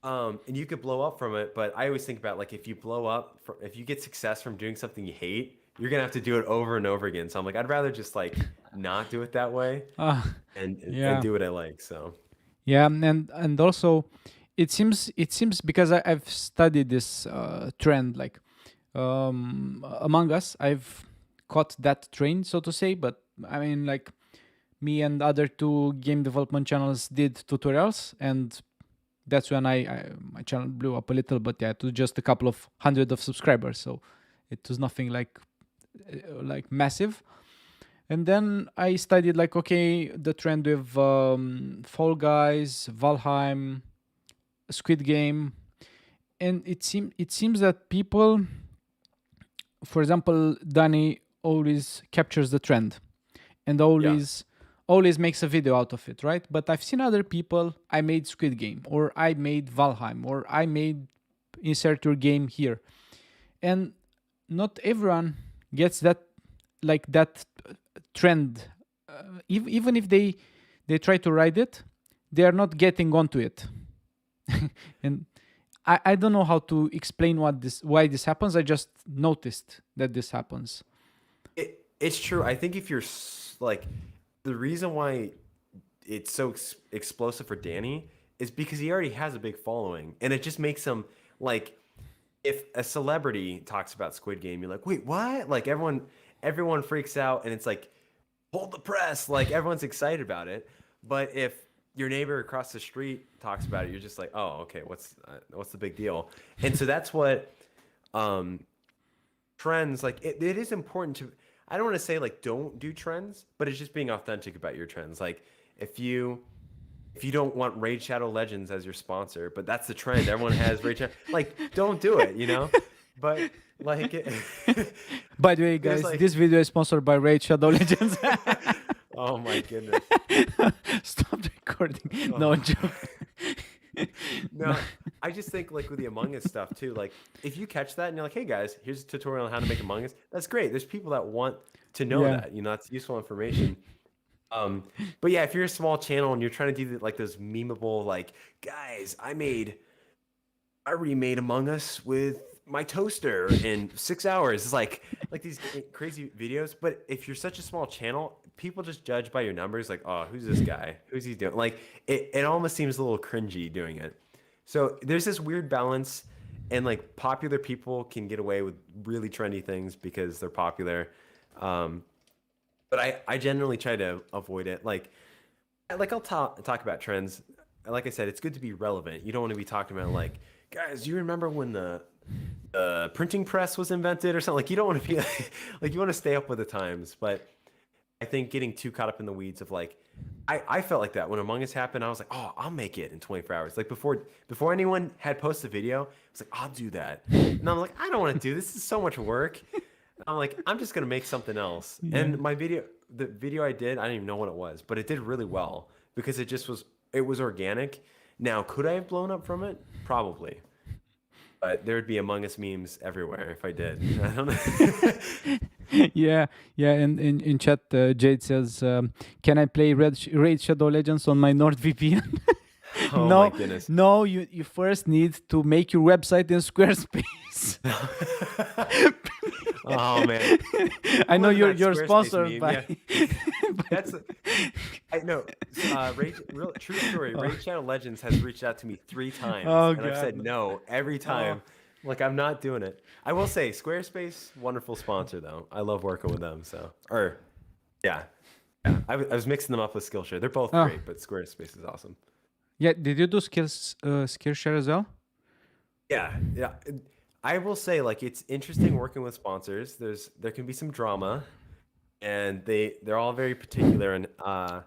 and you could blow up from it. But I always think about like if you blow up, if you get success from doing something you hate, you're gonna have to do it over and over again. So I'm like, I'd rather just like not do it that way uh, and yeah. do what I like. So Yeah, and also it seems because I've studied this trend like Among Us. I've caught that train, so to say. But I mean, like me and other two game development channels did tutorials, and that's when my channel blew up a little. But yeah, to just a couple of hundred of subscribers, so it was nothing like massive. And then I studied like, okay, the trend with Fall Guys, Valheim, Squid Game, and it seems that people, for example, Danny always captures the trend and yeah, always makes a video out of it, right? But I've seen other people. I made Squid Game, or I made Valheim, or I made insert your game here, and not everyone gets that, like that trend. Even if they try to ride it, they are not getting onto it. And I don't know how to explain why this happens. I just noticed that this happens. it's true. I think if you're like the reason why it's so explosive for Danny is because he already has a big following, and it just makes him like if a celebrity talks about Squid Game, you're like, wait, what? Like everyone freaks out, and it's like, hold the press. Like everyone's excited about it. But if your neighbor across the street talks about it, you're just like, oh, okay, what's the big deal? And so that's what um, trends like. It is important to. I don't want to say like don't do trends, but it's just being authentic about your trends. Like if you if you don't want Raid Shadow Legends as your sponsor, but that's the trend. Everyone has Raid Shadow. Like, don't do it, you know? But like, By the way, there's guys, like, this video is sponsored by Raid Shadow Legends. oh my goodness. Stop recording. Oh. No joke. No, I just think like with the Among Us stuff too, like if you catch that and you're like, hey guys, here's a tutorial on how to make Among Us, that's great. There's people that want to know Yeah. that, that's useful information. But yeah, if you're a small channel and you're trying to do like those memeable, like, guys, I remade Among Us with my toaster in 6 hours. It's like these crazy videos. But if you're such a small channel, people just judge by your numbers. Like, oh, who's this guy? Who's he doing? Like, it almost seems a little cringy doing it. So there's this weird balance, and like popular people can get away with really trendy things because they're popular. Um, but I generally try to avoid it. Like I'll talk about trends. Like I said, it's good to be relevant. You don't want to be talking about like, guys, do you remember when the printing press was invented or something? Like you don't want to be like you want to stay up with the times. But I think getting too caught up in the weeds of like, I felt like that when Among Us happened. I was like, oh, I'll make it in 24 hours. Like before anyone had posted a video, I was like, I'll do that. And I'm like, I don't want to do this. This is so much work. I'm like, I'm just gonna make something else. Yeah. And the video I did, I didn't even know what it was, but it did really well because it was organic. Now, could I have blown up from it? Probably. But there would be Among Us memes everywhere if I did. I don't know. Yeah, yeah. And in chat, Jade says, "Can I play Raid Shadow Legends on my NordVPN?" Oh No, my goodness. no. You first need to make your website in Squarespace. Oh man. I know Remember that you're Squarespace sponsored meme? by. That's I know. True story. Raid Shadow Legends has reached out to me 3 times, Oh, and I've said God. no every time. Like I'm not doing it. I will say Squarespace, wonderful sponsor though. I love working with them. Yeah, yeah. I was mixing them up with Skillshare. They're both Oh. great, but Squarespace is awesome. Yeah, did you do Skillshare as well? Yeah, yeah. I will say like it's interesting working with sponsors. There can be some drama, and they're all very particular in how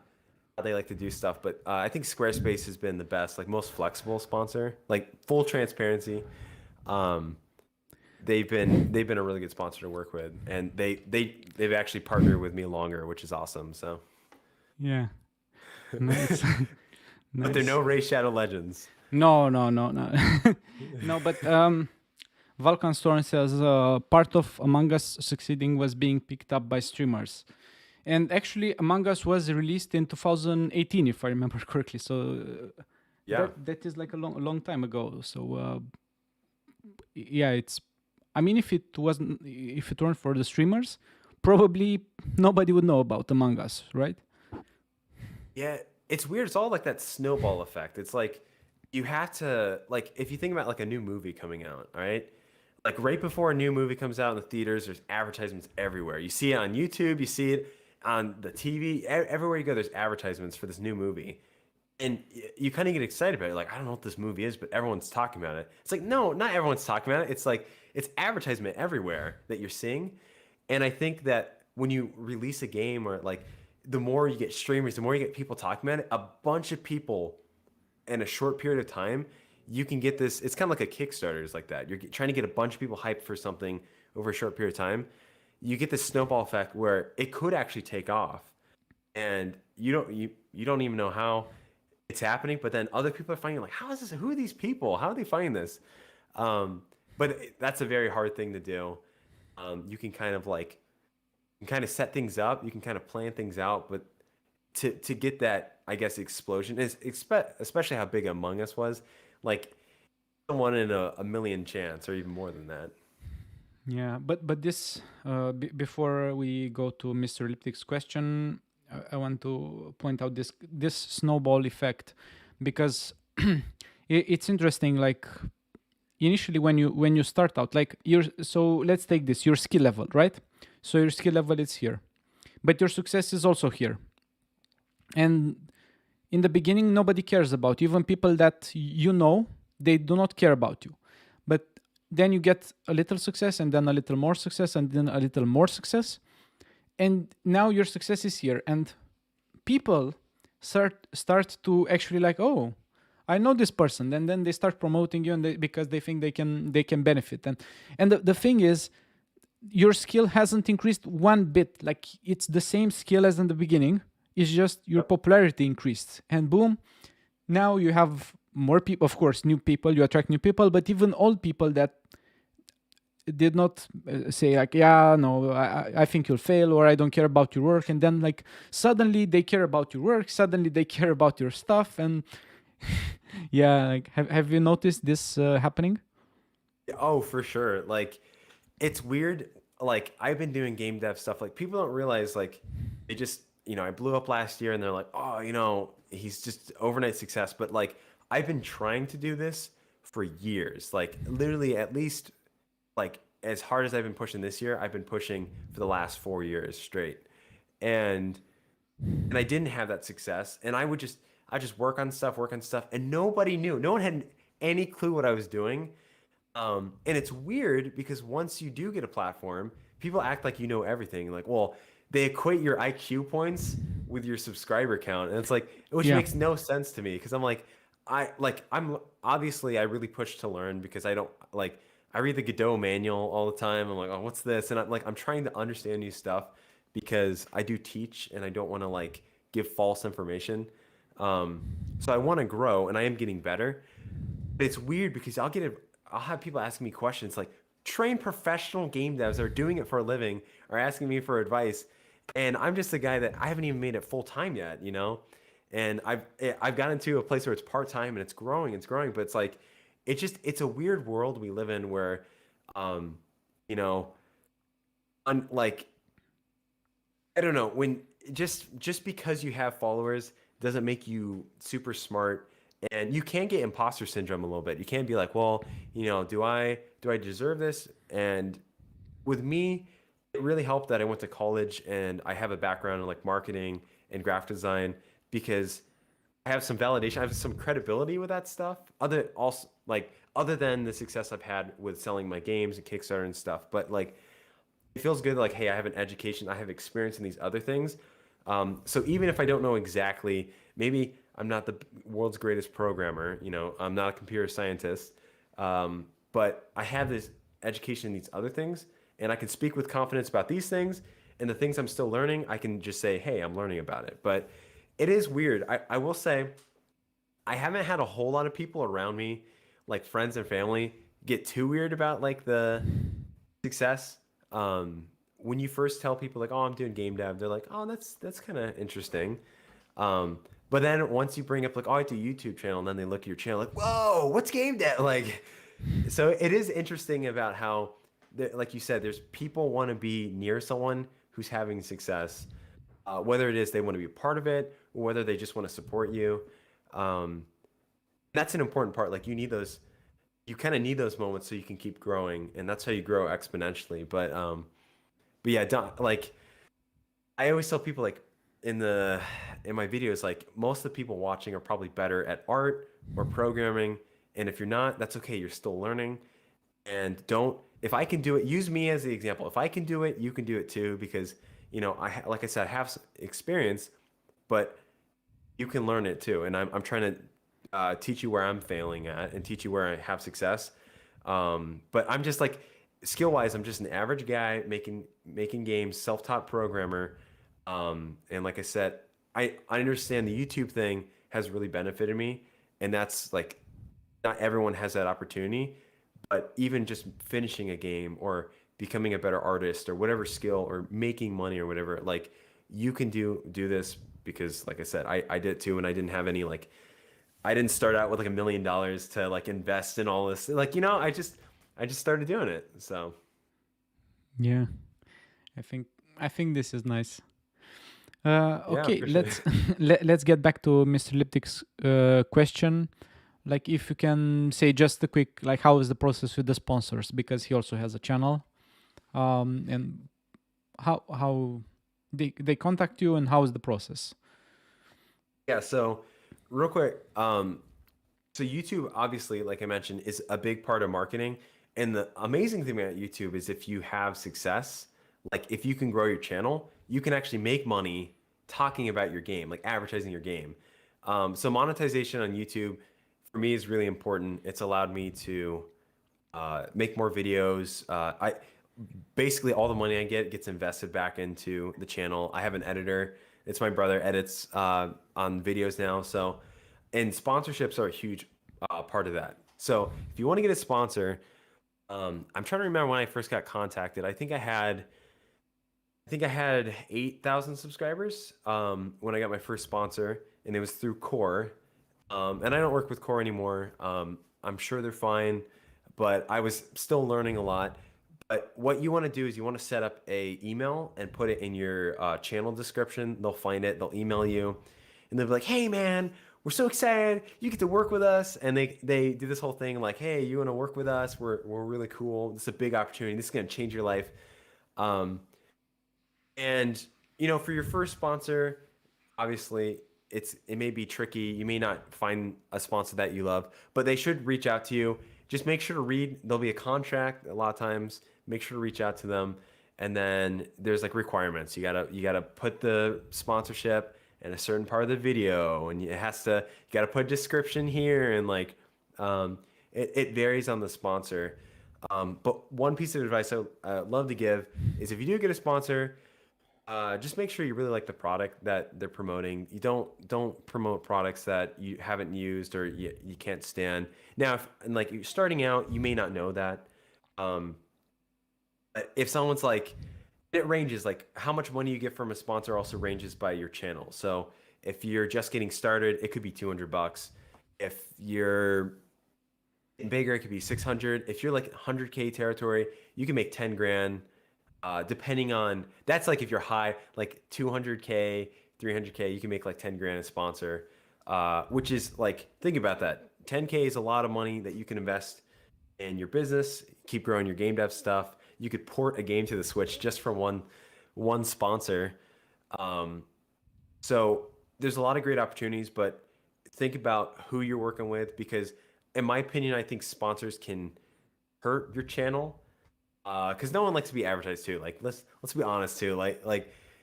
they like to do stuff. But I think Squarespace has been the best, like most flexible sponsor, like full transparency. Um, they've been a really good sponsor to work with, and they've actually partnered with me longer, which is awesome. So, Yeah. Nice. but they're Nice. no Ray Shadow Legends. No, no, no, no. No, but Vulcan Storm says part of Among Us succeeding was being picked up by streamers. And actually, Among Us was released in 2018, if I remember correctly. So Yeah. that is like a long time ago. So yeah, I mean, if it weren't for the streamers, probably nobody would know about Among Us, right? Yeah, it's weird. It's all like that snowball effect. It's like you have to like if you think about like a new movie coming out, all right? Like right before a new movie comes out in the theaters, there's advertisements everywhere. You see it on YouTube, you see it on the TV, everywhere you go, there's advertisements for this new movie. And you kind of get excited about it. Like, I don't know what this movie is, but everyone's talking about it. It's like, no, not everyone's talking about it. It's like, it's advertisement everywhere that you're seeing. And I think that when you release a game or like, the more you get streamers, the more you get people talking about it, a bunch of people in a short period of time, you can get this. It's kind of like a Kickstarter is like that. You're trying to get a bunch of people hyped for something over a short period of time. You get this snowball effect where it could actually take off. And you don't even know how it's happening, but then other people are finding like, how is this? Who are these people? How are they finding this? But that's a very hard thing to do. You can kind of like, you can kind of set things up. You can kind of plan things out, but to get that, I guess, explosion is especially how big Among Us was. Like, one in a million chance, or even more than that. Yeah, but this before we go to Mr. Elliptic's question, I want to point out this snowball effect, because it's interesting. Like initially, when you start out, like so let's take this your skill level, right? So your skill level is here, but your success is also here. And in the beginning, nobody cares about you. Even people that you know, they do not care about you. But then you get a little success, and then a little more success, and then a little more success. And now your success is here. And people start to actually like, oh, I know this person. And then they start promoting you, and because they think they can benefit. And the thing is, your skill hasn't increased one bit. Like it's the same skill as in the beginning. It's just your popularity increased, and boom, now you have more people. Of course, new people, you attract new people, but even old people that did not say like, yeah, no, I think you'll fail, or I don't care about your work, and then like suddenly they care about your work, suddenly they care about your stuff, and yeah, like have you noticed this happening? Oh, for sure. Like, it's weird. Like, I've been doing game dev stuff. Like, people don't realize, like, they just, I blew up last year and they're like, oh, he's just overnight success. But, like, I've been trying to do this for years. Like literally at least like as hard as I've been pushing this year, I've been pushing for the last 4 years straight. And I didn't have that success. And I just work on stuff, and nobody knew. No one had any clue what I was doing. And it's weird because once you do get a platform, people act like you know everything. Like, well, they equate your IQ points with your subscriber count, and it's like, which Yeah. makes no sense to me because I'm like, I'm obviously I really push to learn because I don't like I read the Godot manual all the time. I'm like, oh, what's this? And I'm trying to understand new stuff because I do teach and I don't want to like give false information. So I want to grow and I am getting better. But it's weird because I'll have people asking me questions like trained professional game devs that are doing it for a living are asking me for advice, and I'm just a guy that I haven't even made it full time yet, you know. And I've gotten to a place where it's part time and it's growing, but it's like it's a weird world we live in where, um, you know, like I don't know when just because you have followers doesn't make you super smart, and you can get imposter syndrome a little bit. You can be like, well, you know, do I deserve this? And with me, it really helped that I went to college and I have a background in like marketing and graphic design because I have some validation, I have some credibility with that stuff. Other than the success I've had with selling my games and Kickstarter and stuff, but like it feels good like hey I have an education, I have experience in these other things, so even if I don't know exactly, maybe I'm not the world's greatest programmer, you know, I'm not a computer scientist, but I have this education in these other things and I can speak with confidence about these things, and the things I'm still learning I can just say hey I'm learning about it. But it is weird. I will say I haven't had a whole lot of people around me, like friends and family, get too weird about like the success. When you first tell people like, "Oh, I'm doing game dev," they're like, "Oh, that's kind of interesting." But then once you bring up like, "Oh, I do YouTube channel," and then they look at your channel like, "Whoa, what's game dev?" Like, so it is interesting about how, like you said, there's people want to be near someone who's having success, whether it is they want to be a part of it or whether they just want to support you. Um, that's an important part. Like you kind of need those moments so you can keep growing, and that's how you grow exponentially. But yeah, don't like I always tell people like in my videos, like most of the people watching are probably better at art or programming, and if you're not, that's okay. You're still learning, and don't if I can do it, use me as the example. If I can do it, you can do it too because you know like I said, I have experience, but you can learn it too. And I'm trying to teach you where I'm failing at and teach you where I have success. But I'm just like skill wise, I'm just an average guy making games, self-taught programmer. And like I said, I understand the YouTube thing has really benefited me, and that's like not everyone has that opportunity. But even just finishing a game or becoming a better artist or whatever skill or making money or whatever, like you can do this because like I said, I did it too, and I didn't have any like I didn't start out with like $1 million to like invest in all this. Like, you know, I just started doing it. So Yeah. I think I think this is nice. yeah, Okay, for sure. let's let's get back to Mr. Liptic's question. Like, if you can say just a quick, like, how is the process with the sponsors? Because he also has a channel, and how they contact you and how is the process? Yeah, so real quick, so YouTube obviously, like I mentioned, is a big part of marketing. And the amazing thing about YouTube is if you have success, like if you can grow your channel, you can actually make money talking about your game, like advertising your game. So monetization on YouTube for me is really important. It's allowed me to make more videos. I basically all the money I get gets invested back into the channel. I have an editor. It's my brother edits on videos now. So, and sponsorships are a huge part of that. So if you want to get a sponsor, I'm trying to remember when I first got contacted. I think I had 8,000 subscribers when I got my first sponsor, and it was through Core. And I don't work with Core anymore. I'm sure they're fine, but I was still learning a lot. But what you want to do is you want to set up a email and put it in your channel description. They'll find it. They'll email you, and they'll be like, "Hey, man, we're so excited you get to work with us. And they do this whole thing like, hey, you want to work with us? We're really cool. This is a big opportunity. This is going to change your life. Um, and for your first sponsor, obviously it may be tricky. You may not find a sponsor that you love, but they should reach out to you. Just make sure to read. There'll be a contract a lot of times. Make sure to reach out to them. And then there's like requirements. You gotta put the sponsorship in a certain part of the video, and you gotta put a description here, and like it varies on the sponsor. But one piece of advice I love to give is if you do get a sponsor, just make sure you really like the product that they're promoting. You don't promote products that you haven't used or you can't stand. Now, like you're starting out, you may not know that. If someone's like, it ranges, like how much money you get from a sponsor also ranges by your channel. So if you're just getting started, it could be $200. If you're bigger, it could be 600. If you're like 100K territory, you can make 10 grand. Depending on, that's like if you're high, like 200K, 300K, you can make like 10 grand a sponsor, which is like, think about that. 10K is a lot of money that you can invest in your business, keep growing your game dev stuff. You could port a game to the Switch just from one sponsor. So there's a lot of great opportunities, but think about who you're working with, because in my opinion, I think sponsors can hurt your channel. Because no one likes to be advertised to. Like let's be honest too. Like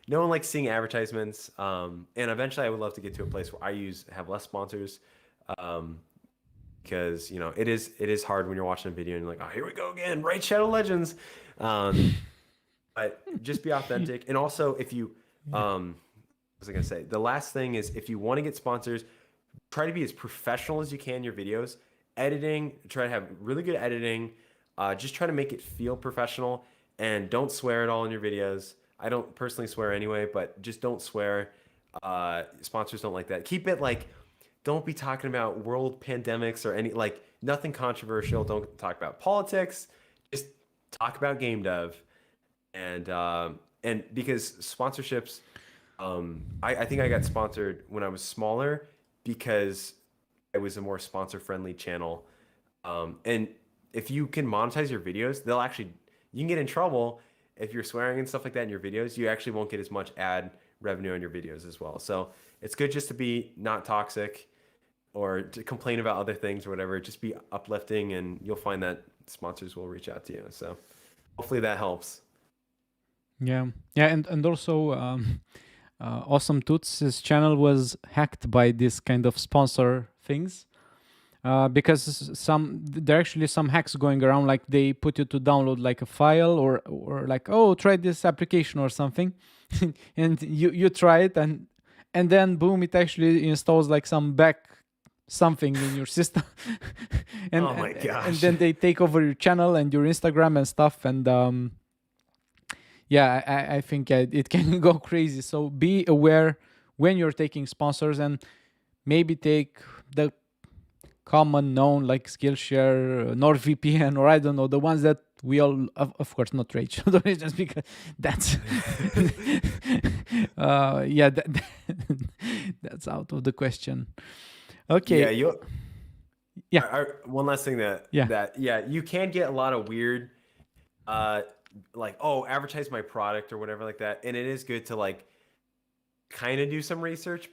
no one likes seeing advertisements. And eventually, I would love to get to a place where have less sponsors. Because it is hard when you're watching a video and you're like, oh, here we go again, Raid Shadow Legends. But just be authentic. And also, if you what was I gonna say? The last thing is, if you want to get sponsors, try to be as professional as you can in your videos. Editing, try to have really good editing. Just try to make it feel professional, and don't swear at all in your videos. I don't personally swear anyway, but just don't swear. Sponsors don't like that. Keep it like, don't be talking about world pandemics or like nothing controversial. Don't talk about politics. Just talk about game dev. And because sponsorships, I think I got sponsored when I was smaller because it was a more sponsor friendly channel. And if you can monetize your videos, you can get in trouble if you're swearing and stuff like that in your videos. You actually won't get as much ad revenue on your videos as well. So it's good just to be not toxic or to complain about other things or whatever. Just be uplifting, and you'll find that sponsors will reach out to you. So hopefully that helps. Yeah, and also Awesome Toots' channel was hacked by this kind of sponsor things. Because there are actually some hacks going around, like they put you to download like a file or like, oh, try this application or something, and you try it, and then boom, it actually installs like something in your system. Oh my gosh. And then they take over your channel and your Instagram and stuff, and I think it can go crazy. So be aware when you're taking sponsors, and maybe take the common known like Skillshare, NordVPN, or I don't know, the ones that we all, of course, not Raid Shadow Legends, because that's that's out of the question. Okay. Yeah. One last thing that you can get a lot of weird, like, oh, advertise my product or whatever like that, and it is good to like kind of do some research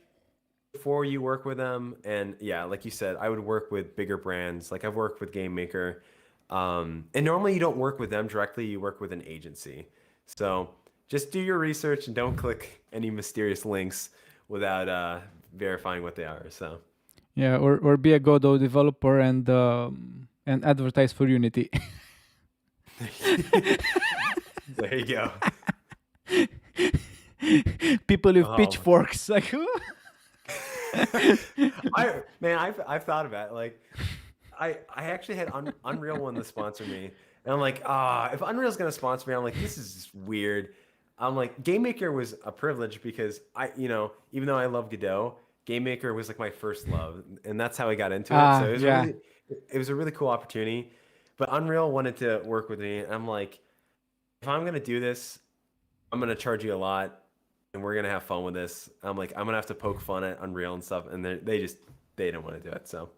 before you work with them. And yeah, like you said, I would work with bigger brands. Like I've worked with Game Maker, and normally you don't work with them directly, you work with an agency. So just do your research and don't click any mysterious links without verifying what they are. So yeah, or be a Godot developer and advertise for Unity. There you go. People with pitchforks, like who? I've thought about it. Like I actually had Unreal wanted to sponsor me, and I'm like, if Unreal's gonna sponsor me, I'm like, this is Weird. I'm like, Game Maker was a privilege because even though I love Godot, Game Maker was like my first love, and that's how I got into it. So it was a really cool opportunity. But Unreal wanted to work with me, and I'm like, if I'm gonna do this, I'm gonna charge you a lot, and we're gonna have fun with this. I'm like, I'm gonna have to poke fun at Unreal and stuff, and they just they didn't want to do it. So,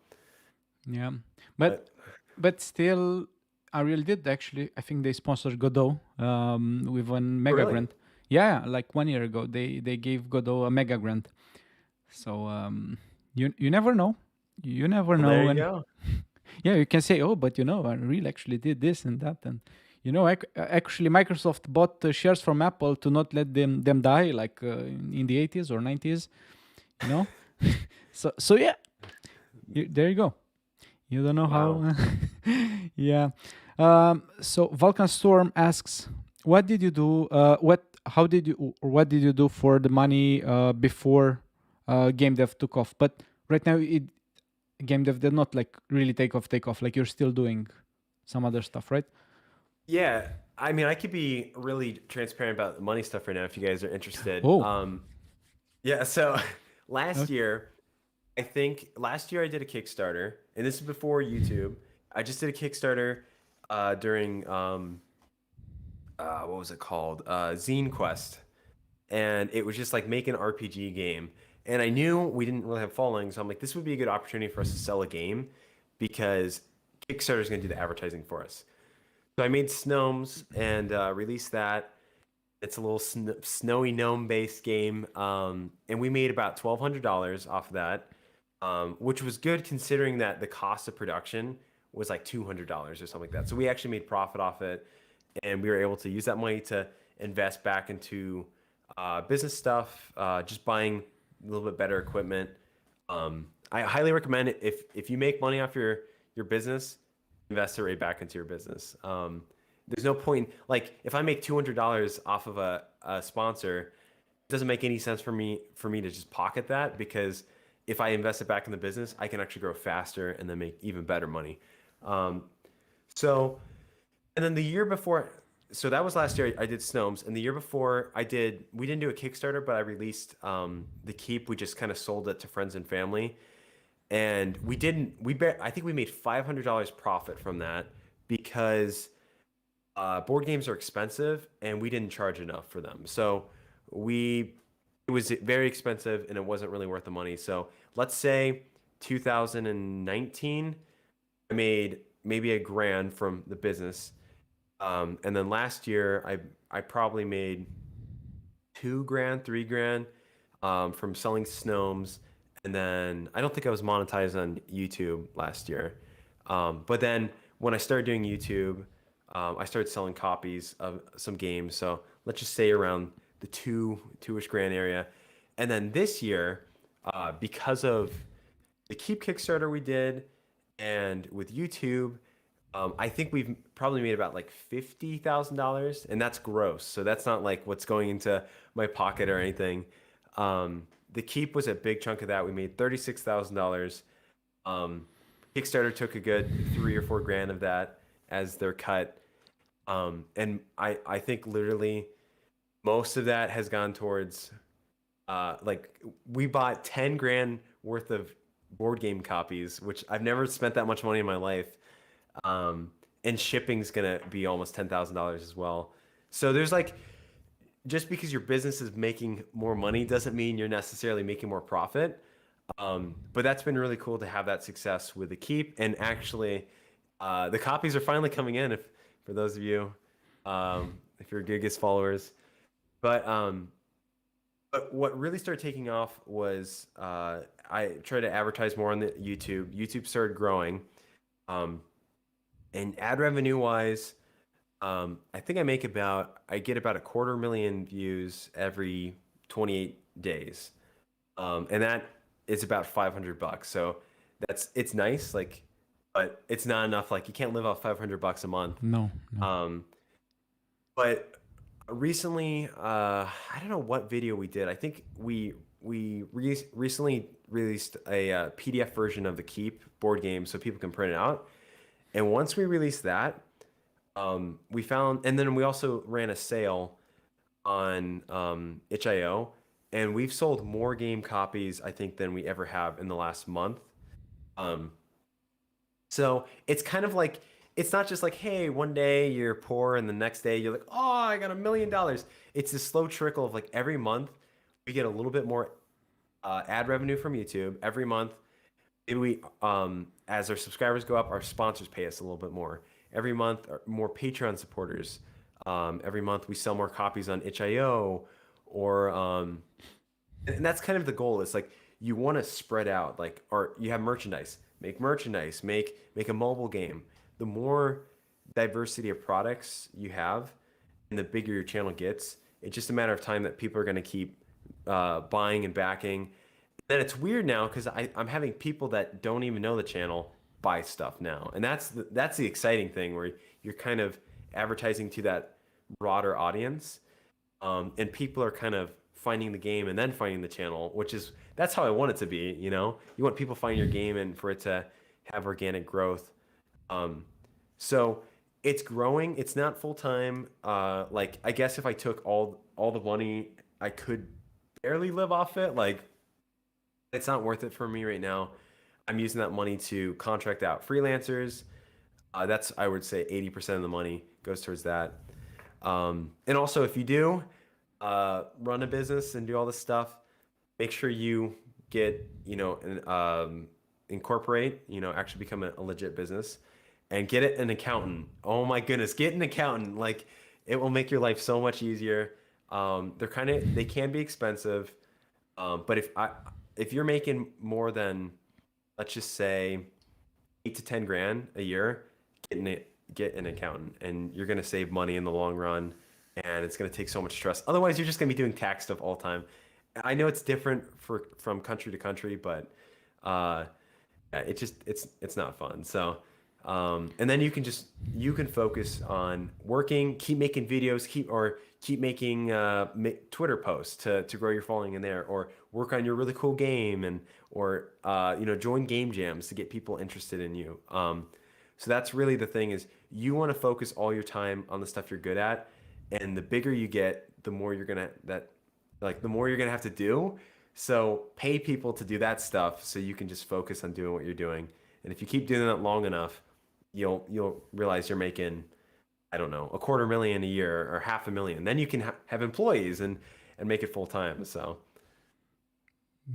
Yeah, but but but still, Ariel did actually. I think they sponsored Godot with one oh, mega really? grant. Yeah, like 1 year ago, they gave Godot a mega grant. So you never know. You never Well, there know, you and go. yeah, you can say, oh, but Unreal actually did this and that, and actually Microsoft bought shares from Apple to not let them die, like in the 80s or 90s. You know, so yeah, there you go. You don't know Wow. how. Yeah. So Vulcan Storm asks, what did you do? How did you? Or what did you do for the money before Gamedev took off? But right now, Gamedev did not like really take off. Like you're still doing some other stuff, right? Yeah, I mean, I could be really transparent about the money stuff right now if you guys are interested. Oh, Yeah, so last okay. year, I think last year I did a Kickstarter, and this is before YouTube. I just did a Kickstarter during what was it called? Zine Quest, and it was just like make an RPG game. And I knew we didn't really have following, so I'm like, this would be a good opportunity for us to sell a game because Kickstarter is going to do the advertising for us. So I made Snomes and released that. It's a little snowy gnome based game, and we made about $1,200 off of that, which was good considering that the cost of production was like $200 or something like that. So we actually made profit off it, and we were able to use that money to invest back into business stuff, just buying a little bit better equipment. I highly recommend it if you make money off your business, invest it right back into your business. There's no point like if I make $200 off of a sponsor, it doesn't make any sense for me to just pocket that because if I invest it back in the business, I can actually grow faster and then make even better money. Um, so and then the year before, so that was last year. I did Snomes, and the year before, we didn't do a Kickstarter, but I released the Keep. We just kind of sold it to friends and family, and we didn't. I think we made $500 profit from that because board games are expensive, and we didn't charge enough for them. So we it was very expensive, and it wasn't really worth the money. So let's say 2019, I made maybe a grand from the business. And then last year, I probably made 2 grand, 3 grand from selling Snomes. And then I don't think I was monetized on YouTube last year. But then when I started doing YouTube, I started selling copies of some games. So let's just say around the two-ish grand area. And then this year, because of the Keep Kickstarter we did, and with YouTube, I think we've probably made about like $50,000, and that's gross. So that's not like what's going into my pocket or anything. The Keep was a big chunk of that. We made $36,000. Kickstarter took a good 3 or 4 grand of that as their cut. And I think literally most of that has gone towards like we bought 10 grand worth of board game copies, which I've never spent that much money in my life. And shipping's gonna be almost $10,000 as well. So there's like, just because your business is making more money doesn't mean you're necessarily making more profit. But that's been really cool to have that success with the Keep. And actually, the copies are finally coming in. If for those of you, if you're Goodgis followers, but but what really started taking off was I tried to advertise more on the YouTube. YouTube started growing. And ad revenue wise, I think I get about 250,000 views every 28 days. And that is about $500. So it's nice, like, but it's not enough. Like you can't live off $500 a month. No, no. But recently, I don't know what video we did. I think we recently released a PDF version of the Keep board game so people can print it out. And once we released that, we found, and then we also ran a sale on itch.io, and we've sold more game copies, I think, than we ever have in the last month. So it's kind of like, it's not just like, hey, one day you're poor and the next day you're like, oh, I got $1 million. It's a slow trickle of like every month we get a little bit more ad revenue from YouTube every month. maybe we as our subscribers go up, our sponsors pay us a little bit more every month, or more Patreon supporters. Every month we sell more copies on itch.io, or and that's kind of the goal. It's like you want to spread out, like, or you have merchandise, make a mobile game. The more diversity of products you have, and the bigger your channel gets, it's just a matter of time that people are going to keep buying and backing. Then it's weird now because I'm having people that don't even know the channel buy stuff now, and that's the exciting thing, where you're kind of advertising to that broader audience, and people are kind of finding the game and then finding the channel, which is that's how I want it to be. You want people to find your game and for it to have organic growth. Um, so it's growing. It's not full time. Like, I guess if I took all the money, I could barely live off it. Like, it's not worth it for me right now. I'm using that money to contract out freelancers. That's, I would say, 80% of the money goes towards that. And also, if you do run a business and do all this stuff, make sure you get, incorporate, actually become a legit business, and get it an accountant. Oh my goodness, get an accountant. Like, it will make your life so much easier. They can be expensive. But if you're making more than, let's just say, 8 to 10 grand a year, get an accountant, and you're gonna save money in the long run, and it's gonna take so much stress. Otherwise, you're just gonna be doing tax stuff all the time. I know it's different from country to country, but yeah, it's not fun. So, and then you can focus on working, keep making videos, keep making Twitter posts to grow your following in there, or work on your really cool game, or join game jams to get people interested in you. So that's really the thing, is you want to focus all your time on the stuff you're good at, and the bigger you get, the more you're gonna have to do. So pay people to do that stuff so you can just focus on doing what you're doing. And if you keep doing that long enough, you'll realize you're making, I don't know, $250,000 a year or $500,000. Then you can have employees and make it full time. So,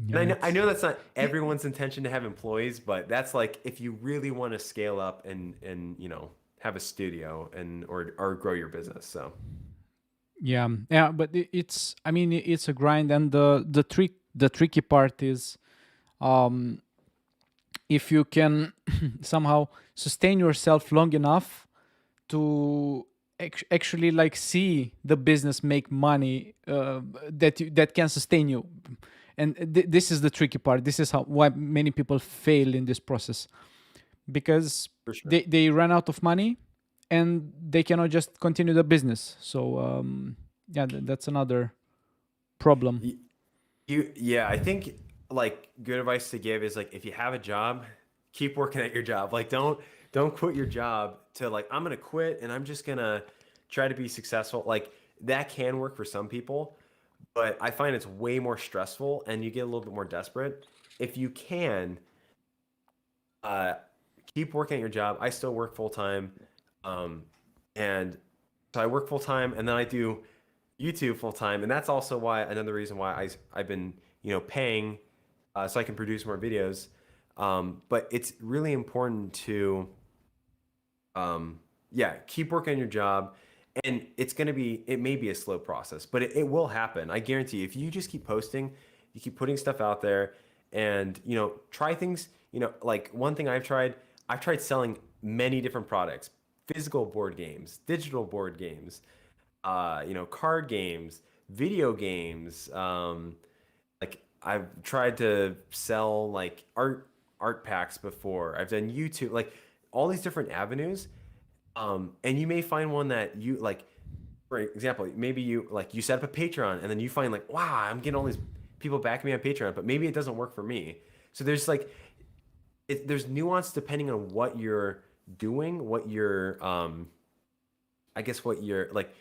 Yeah, and I know that's not everyone's intention to have employees, but that's like if you really want to scale up and have a studio or grow your business. So yeah, but it's, I mean, it's a grind, and the tricky part is, um if you can somehow sustain yourself long enough to actually like see the business make money, that can sustain you. And this is the tricky part. This is why many people fail in this process, because for sure. they run out of money and they cannot just continue the business. So yeah, that's another problem. Yeah, I think, like, good advice to give is, like, if you have a job, keep working at your job. Like, don't quit your job to, like, I'm gonna quit and I'm just gonna try to be successful. Like, that can work for some people, but I find it's way more stressful and you get a little bit more desperate. If you can, uh, keep working at your job. I still work full time, and so I work full time, and then I do YouTube full time, and that's also why another reason why I've been paying, so I can produce more videos. But it's really important to yeah, keep working on your job, and it may be a slow process, but it will happen. I guarantee you, if you just keep posting, you keep putting stuff out there, and try things. Like, one thing I've tried selling many different products: physical board games, digital board games, card games, video games. Like, I've tried to sell, like, art packs before. I've done YouTube, like, all these different avenues. And you may find one that you like. For example, maybe you set up a Patreon, and then you find, like, wow, I'm getting all these people backing me on Patreon, but maybe it doesn't work for me. So there's, like, there's nuance depending on what you're doing, what you're I guess what you're like,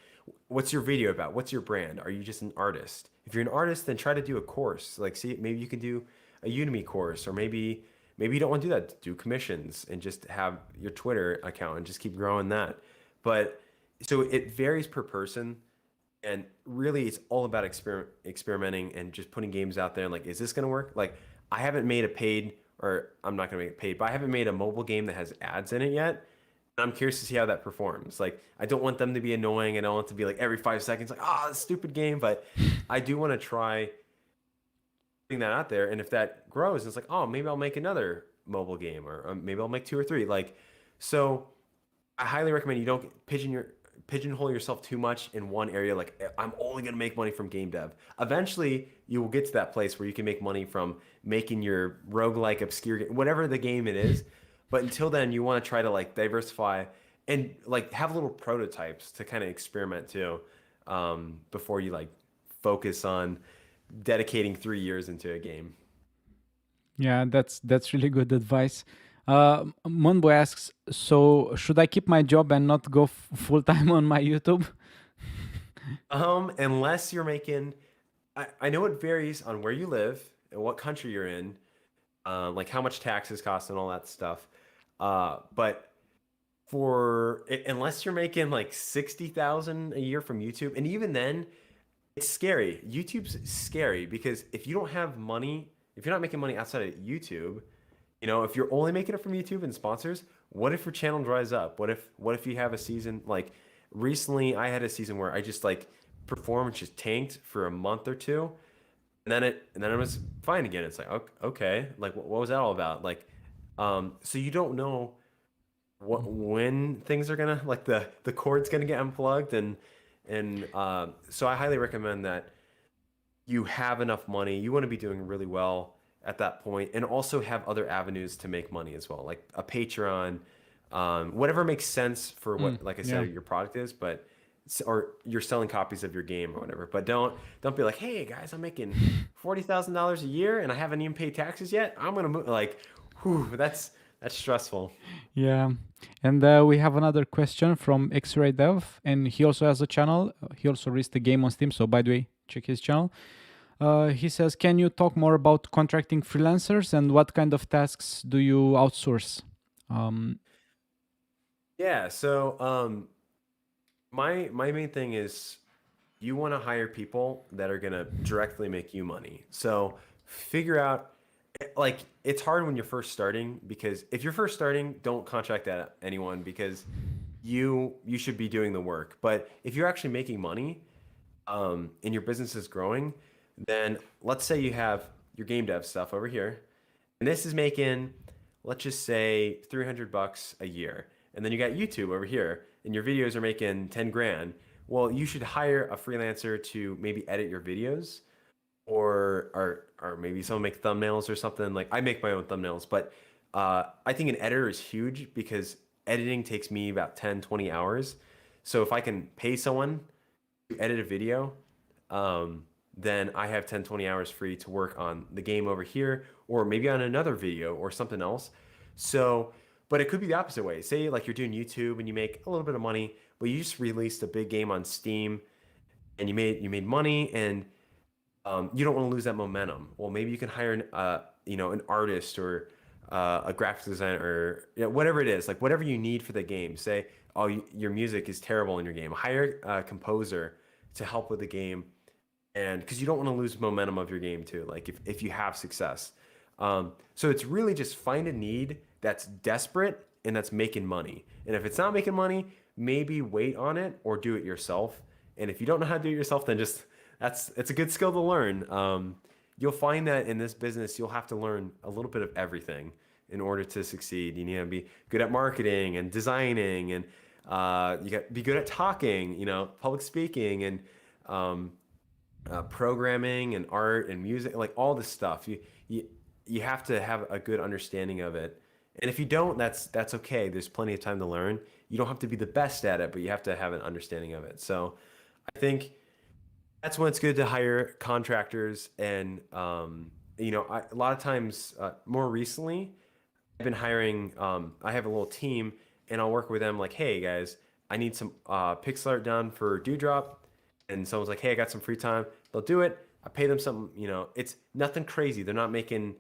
what's your video about? What's your brand? Are you just an artist? If you're an artist, then try to do a course. Like, see, maybe you can do a Udemy course, or maybe you don't want to do that. Do commissions and just have your Twitter account and just keep growing that. But so it varies per person, and really it's all about experimenting and just putting games out there. And, like, is this going to work? Like, I haven't made a paid or I'm not going to make it paid, but I haven't made a mobile game that has ads in it yet. I'm curious to see how that performs. Like, I don't want them to be annoying. I don't want it to be like every 5 seconds, like, ah, oh, stupid game. But I do want to try putting that out there. And if that grows, it's like, oh, maybe I'll make another mobile game, or maybe I'll make two or three. Like, so I highly recommend you don't pigeonhole yourself too much in one area. Like, I'm only going to make money from game dev. Eventually, you will get to that place where you can make money from making your roguelike obscure game, whatever the game it is. But until then, you want to try to like diversify and like have little prototypes to kind of experiment too, before you like focus on dedicating 3 years into a game. Yeah, that's really good advice. Monbo asks, so should I keep my job and not go full time on my YouTube? Unless you're making, I know it varies on where you live and what country you're in, like how much taxes cost and all that stuff. But unless you're making like 60,000 a year from YouTube, and even then, it's scary. YouTube's scary because if you don't have money, if you're not making money outside of YouTube, if you're only making it from YouTube and sponsors, what if your channel dries up? What if you have a season like recently I had a season where I just like performance just tanked for a month or two, and then it was fine again. It's like, okay, like what was that all about? Like, so you don't know when things are gonna like the cord's gonna get unplugged, and so I highly recommend that you have enough money. You want to be doing really well at that point, and also have other avenues to make money as well, like a Patreon, whatever makes sense for what, like I said, Yeah. your product is, but or you're selling copies of your game or whatever. But don't be like, hey guys, I'm making $40,000 a year and I haven't even paid taxes yet. I'm gonna move. Like, whew, that's stressful. Yeah. And we have another question from X-Ray Dev, and he also has a channel. He also released a game on Steam, so by the way, check his channel. He says, can you talk more about contracting freelancers and what kind of tasks do you outsource? Yeah. So my main thing is you want to hire people that are gonna directly make you money. So figure out, like, it's hard when you're first starting, because if you're first starting, don't contract that anyone, because you should be doing the work. But if you're actually making money, and your business is growing, then let's say you have your game dev stuff over here, and this is making, let's just say, $300 a year, and then you got YouTube over here, and your videos are making 10 grand. Well, you should hire a freelancer to maybe edit your videos, or maybe someone make thumbnails or something. Like, I make my own thumbnails, but I think an editor is huge, because editing takes me about 10-20 hours. So if I can pay someone to edit a video, then I have 10-20 hours free to work on the game over here, or maybe on another video or something else. So, but it could be the opposite way. Say like you're doing YouTube and you make a little bit of money, but you just released a big game on Steam and you made money, and you don't want to lose that momentum. Well, maybe you can hire an artist, or a graphic designer, or whatever it is, like whatever you need for the game. Say, oh, your music is terrible in your game. Hire a composer to help with the game, and because you don't want to lose momentum of your game too. Like if you have success, so it's really just find a need that's desperate and that's making money. And if it's not making money, maybe wait on it or do it yourself. And if you don't know how to do it yourself, then just it's a good skill to learn. You'll find that in this business, you'll have to learn a little bit of everything in order to succeed. You need to be good at marketing and designing, and you got to be good at talking, public speaking, and programming and art and music, like all this stuff. You have to have a good understanding of it. And if you don't, that's okay. There's plenty of time to learn. You don't have to be the best at it, but you have to have an understanding of it. So I think that's when it's good to hire contractors. And a lot of times, more recently, I've been hiring. I have a little team, and I'll work with them. Like, hey guys, I need some pixel art done for Dewdrop, and someone's like, hey, I got some free time. They'll do it. I pay them something. It's nothing crazy. They're not making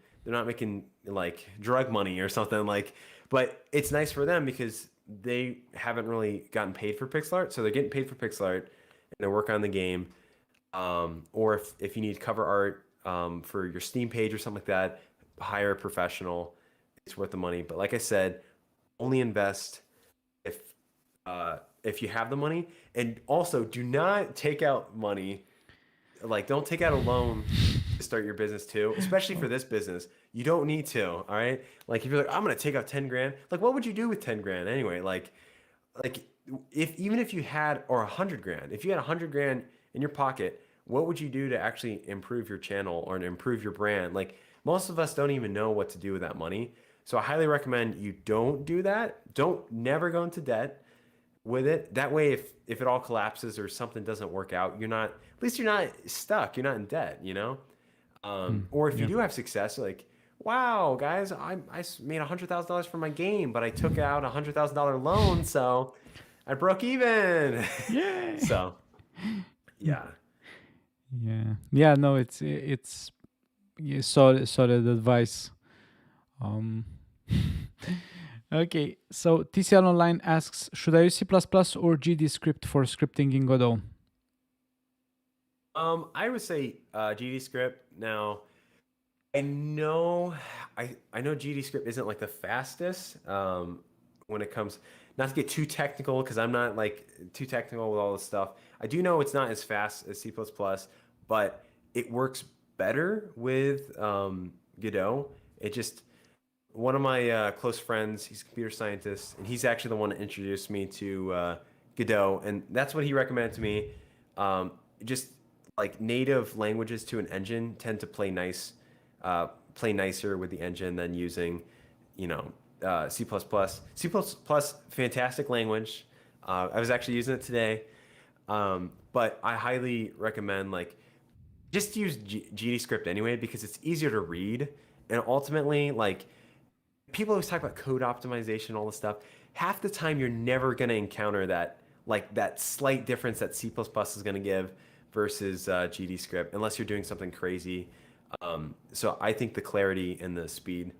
like drug money or something like. But it's nice for them because they haven't really gotten paid for pixel art, so they're getting paid for pixel art, and they're working on the game. Or if you need cover art for your Steam page or something like that, hire a professional. It's worth the money. But like I said, only invest if if you have the money, and also do not take out money. Like, don't take out a loan to start your business too, especially for this business. You don't need to. All right. Like, if you're like, I'm gonna take out 10 grand. Like, what would you do with 10 grand anyway? Like if even if you had, or 100 grand, if you had 100 grand in your pocket, what would you do to actually improve your channel or to improve your brand? Like, most of us don't even know what to do with that money. So I highly recommend you don't do that. Don't never go into debt with it. That way, if it all collapses or something doesn't work out, you're not, at least you're not stuck. You're not in debt, you know? Or if you Yeah. do have success, you're like, wow, guys, I made $100,000 from my game, but I took out a $100,000 loan, so I broke even. Yay. So yeah. Yeah. Yeah. No, it's yeah, solid advice. Um. Okay. So TCL Online asks, should I use C++ or GDScript for scripting in Godot? I would say GDScript. Now, I know I know GDScript isn't like the fastest when it comes, not to get too technical because I'm not like too technical with all this stuff. I do know it's not as fast as C++, but it works better with Godot. It just, one of my close friends, he's a computer scientist, and he's actually the one that introduced me to Godot, and that's what he recommended to me. Just like native languages to an engine tend to play play nicer with the engine than using, you know, C++. C++, fantastic language. I was actually using it today, but I highly recommend like just use GDScript anyway because it's easier to read, and ultimately like people always talk about code optimization, all this stuff. Half the time, you're never going to encounter that slight difference that C++ is going to give versus GDScript, unless you're doing something crazy. So I think the clarity and the speed,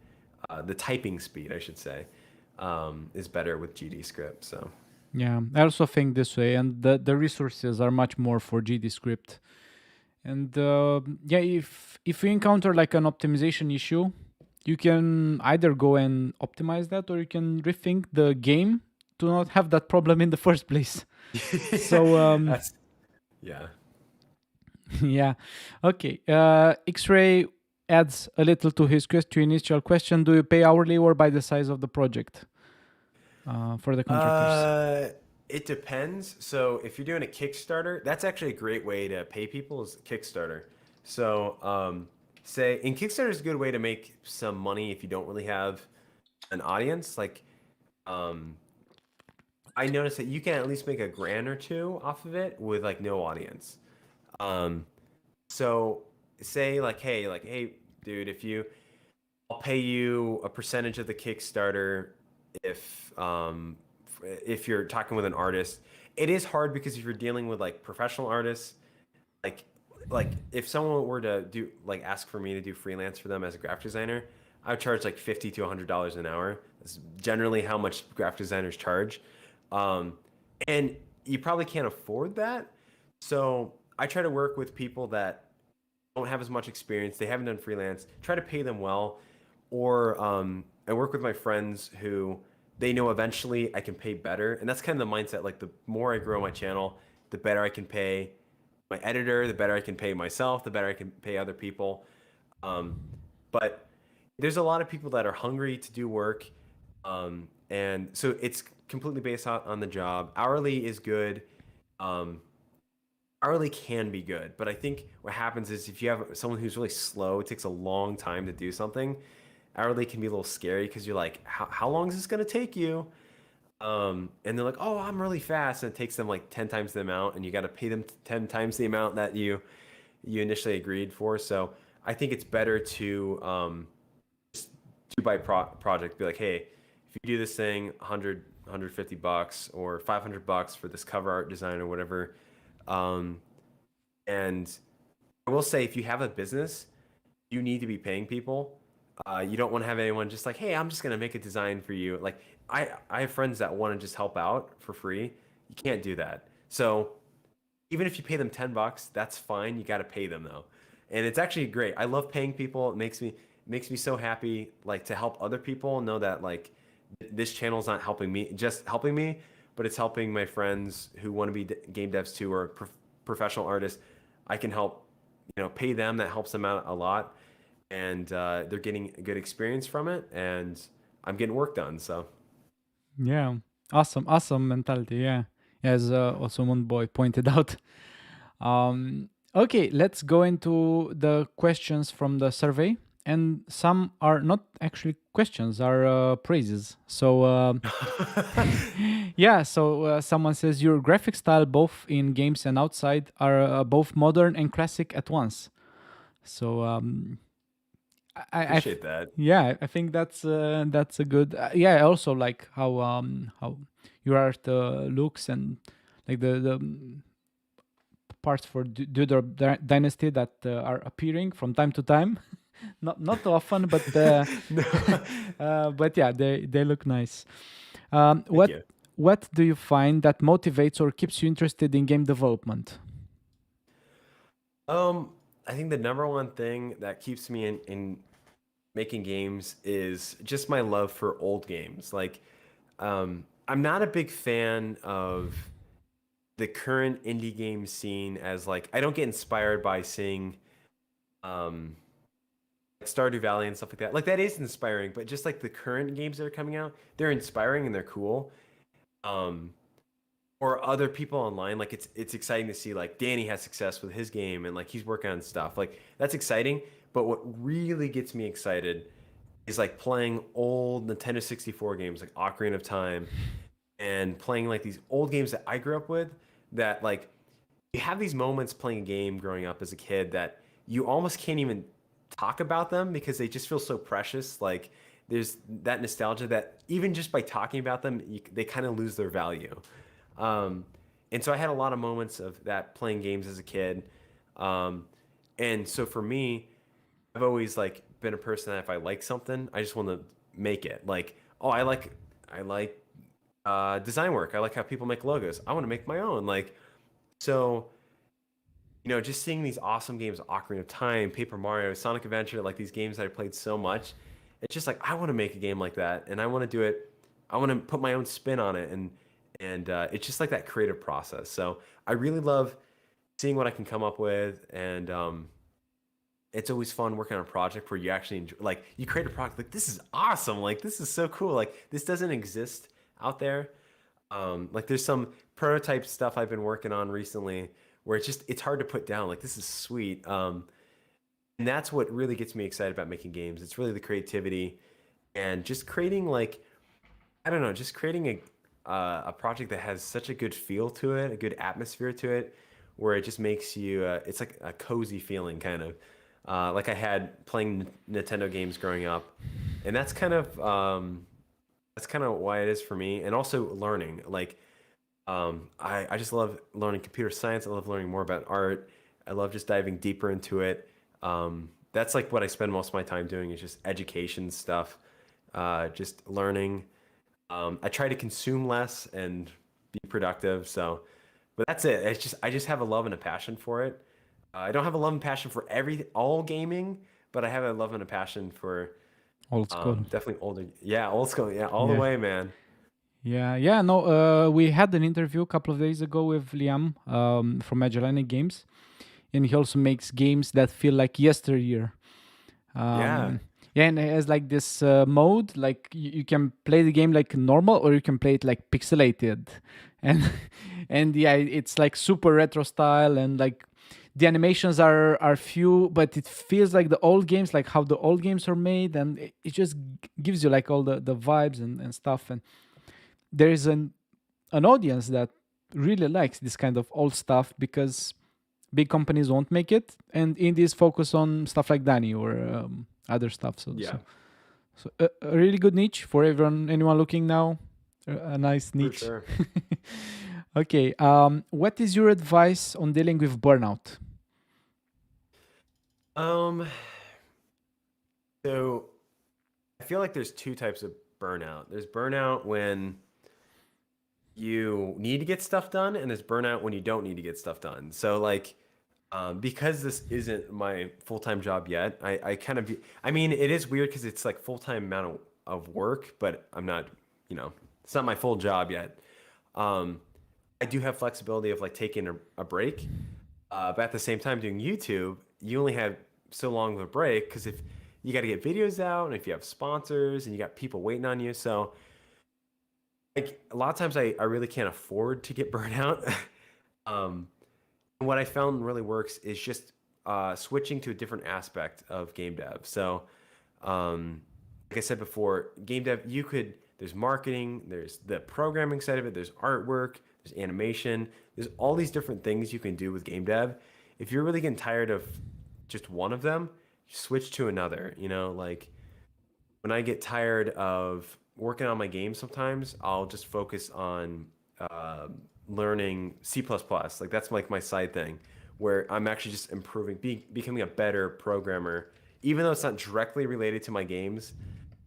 the typing speed, I should say, is better with GDScript. So Yeah, I also think this way, and the resources are much more for GDScript. And yeah, if you encounter like an optimization issue, you can either go and optimize that, or you can rethink the game to not have that problem in the first place. So that's yeah. yeah, okay. X-Ray adds a little to his initial question: do you pay hourly or by the size of the project for the contractors? It depends. So if you're doing a Kickstarter, that's actually a great way to pay people is Kickstarter. So say, and Kickstarter is a good way to make some money if you don't really have an audience. Like I noticed that you can at least make a grand or two off of it with like no audience. Um, so say like, hey, dude, I'll pay you a percentage of the Kickstarter if if you're talking with an artist. It is hard because if you're dealing with like professional artists, like like if someone were to do like ask for me to do freelance for them as a graphic designer, I would charge like $50 to $100 an hour. That's generally how much graphic designers charge. Um, and you probably can't afford that. So I try to work with people that don't have as much experience. They haven't done freelance. Try to pay them well, or I work with my friends who they know eventually I can pay better, and that's kind of the mindset. Like the more I grow my channel, the better I can pay my editor, the better I can pay myself, the better I can pay other people. Um, but there's a lot of people that are hungry to do work, and so it's completely based on the job. Hourly is good. Um, Hourly can be good, but I think what happens is if you have someone who's really slow, it takes a long time to do something. Hourly can be a little scary because you're like, how long is this going to take you? And they're like, oh, I'm really fast, and it takes them like 10 times the amount, and you got to pay them 10 times the amount that you initially agreed for. So I think it's better to just do by project. Be like, hey, if you do this thing, 150 bucks or 500 bucks for this cover art design or whatever. Um, and I will say, if you have a business, you need to be paying people. You don't want to have anyone just like, hey, I'm just gonna make a design for you. Like I have friends that want to just help out for free. You can't do that. So even if you pay them 10 bucks, that's fine. You got to pay them though. And it's actually great. I love paying people. It makes me so happy, like to help other people know that like this channel is not helping me, just helping me, but it's helping my friends who want to be game devs too, or professional artists. I can help, pay them. That helps them out a lot, and they're getting a good experience from it, and I'm getting work done. So Yeah. Awesome mentality. Yeah. As also one boy pointed out. Okay, let's go into the questions from the survey. And some are not actually questions, are praises. So, yeah, so someone says your graphic style, both in games and outside, are both modern and classic at once. So, appreciate that. yeah, I think that's a good. Yeah, I also like how your art looks, and like the parts for Dewdrop Dynasty that are appearing from time to time. Not often, but No, but yeah, they look nice. thank What you. what do you find that motivates or keeps you interested in game development? Um, I think the number one thing that keeps me in making games is just my love for old games. Like, I'm not a big fan of the current indie game scene, as like I don't get inspired by seeing um Stardew Valley and stuff like that. Like that is inspiring, but just like the current games that are coming out, they're inspiring and they're cool. Um, or other people online, like it's exciting to see like Danny has success with his game and like he's working on stuff. Like that's exciting. But what really gets me excited is like playing old Nintendo 64 games like Ocarina of Time and playing like these old games that I grew up with, that like you have these moments playing a game growing up as a kid that you almost can't even talk about them because they just feel so precious. Like there's that nostalgia that even just by talking about them, they kind of lose their value. Um, and so I had a lot of moments of that playing games as a kid. Um, and so for me, I've always like been a person that if I like something, I just want to make it. Like, oh, I like design work. I like how people make logos. I want to make my own. Like, so just seeing these awesome games, Ocarina of Time, Paper Mario, Sonic Adventure, like these games that I played so much, it's just like I want to make a game like that, and I want to do it. I want to put my own spin on it, and it's just like that creative process. So I really love seeing what I can come up with, and it's always fun working on a project where you actually enjoy, like you create a product like this is awesome, like this is so cool, like this doesn't exist out there. Like there's some prototype stuff I've been working on recently where it's hard to put down. Like this is sweet. And that's what really gets me excited about making games. It's really the creativity and just creating like I don't know, just creating a project that has such a good feel to it, a good atmosphere to it, where it just makes you it's like a cozy feeling kind of. Like I had playing Nintendo games growing up, and that's kind of why it is for me. And also learning, like I just love learning computer science. I love learning more about art. I love just diving deeper into it. That's like what I spend most of my time doing is just education stuff, just learning. I try to consume less and be productive. So, but that's it. I just have a love and a passion for it. I don't have a love and passion for all gaming, but I have a love and a passion for Old school. definitely older. Yeah, old school. Yeah, all the Yeah. way, man. Yeah. No, we had an interview a couple of days ago with Liam from Magellanic Games, and he also makes games that feel like yesteryear. Yeah, Yeah, and it has like this mode, like you can play the game like normal, or you can play it like pixelated, and and yeah, it's like super retro style, and like the animations are few, but it feels like the old games, like how the old games are made, and it just gives you like all the vibes and stuff. And there is an audience that really likes this kind of old stuff because big companies won't make it, and indies focus on stuff like Danny or other stuff. So, yeah, so, so a really good niche for anyone looking now. A nice for niche. sure. Okay. What is your advice on dealing with burnout? Um, so I feel like there's two types of burnout. There's burnout when you need to get stuff done, and there's burnout when you don't need to get stuff done. So like Because this isn't my full-time job yet, I kind of, I mean, it is weird because it's like full-time amount of work, but I'm not, it's not my full job yet. Um, I do have flexibility of like taking a break, but at the same time doing YouTube, you only have so long of a break because if you got to get videos out and if you have sponsors and you got people waiting on you, so like a lot of times I really can't afford to get burnt out. um, what I found really works is just switching to a different aspect of game dev. So, like I said before, game dev, there's marketing, there's the programming side of it, there's artwork, there's animation, there's all these different things you can do with game dev. If you're really getting tired of just one of them, switch to another. Like when I get tired of working on my game, sometimes I'll just focus on uh, learning C++. Like that's like my side thing, where I'm actually just improving, becoming a better programmer, even though it's not directly related to my games.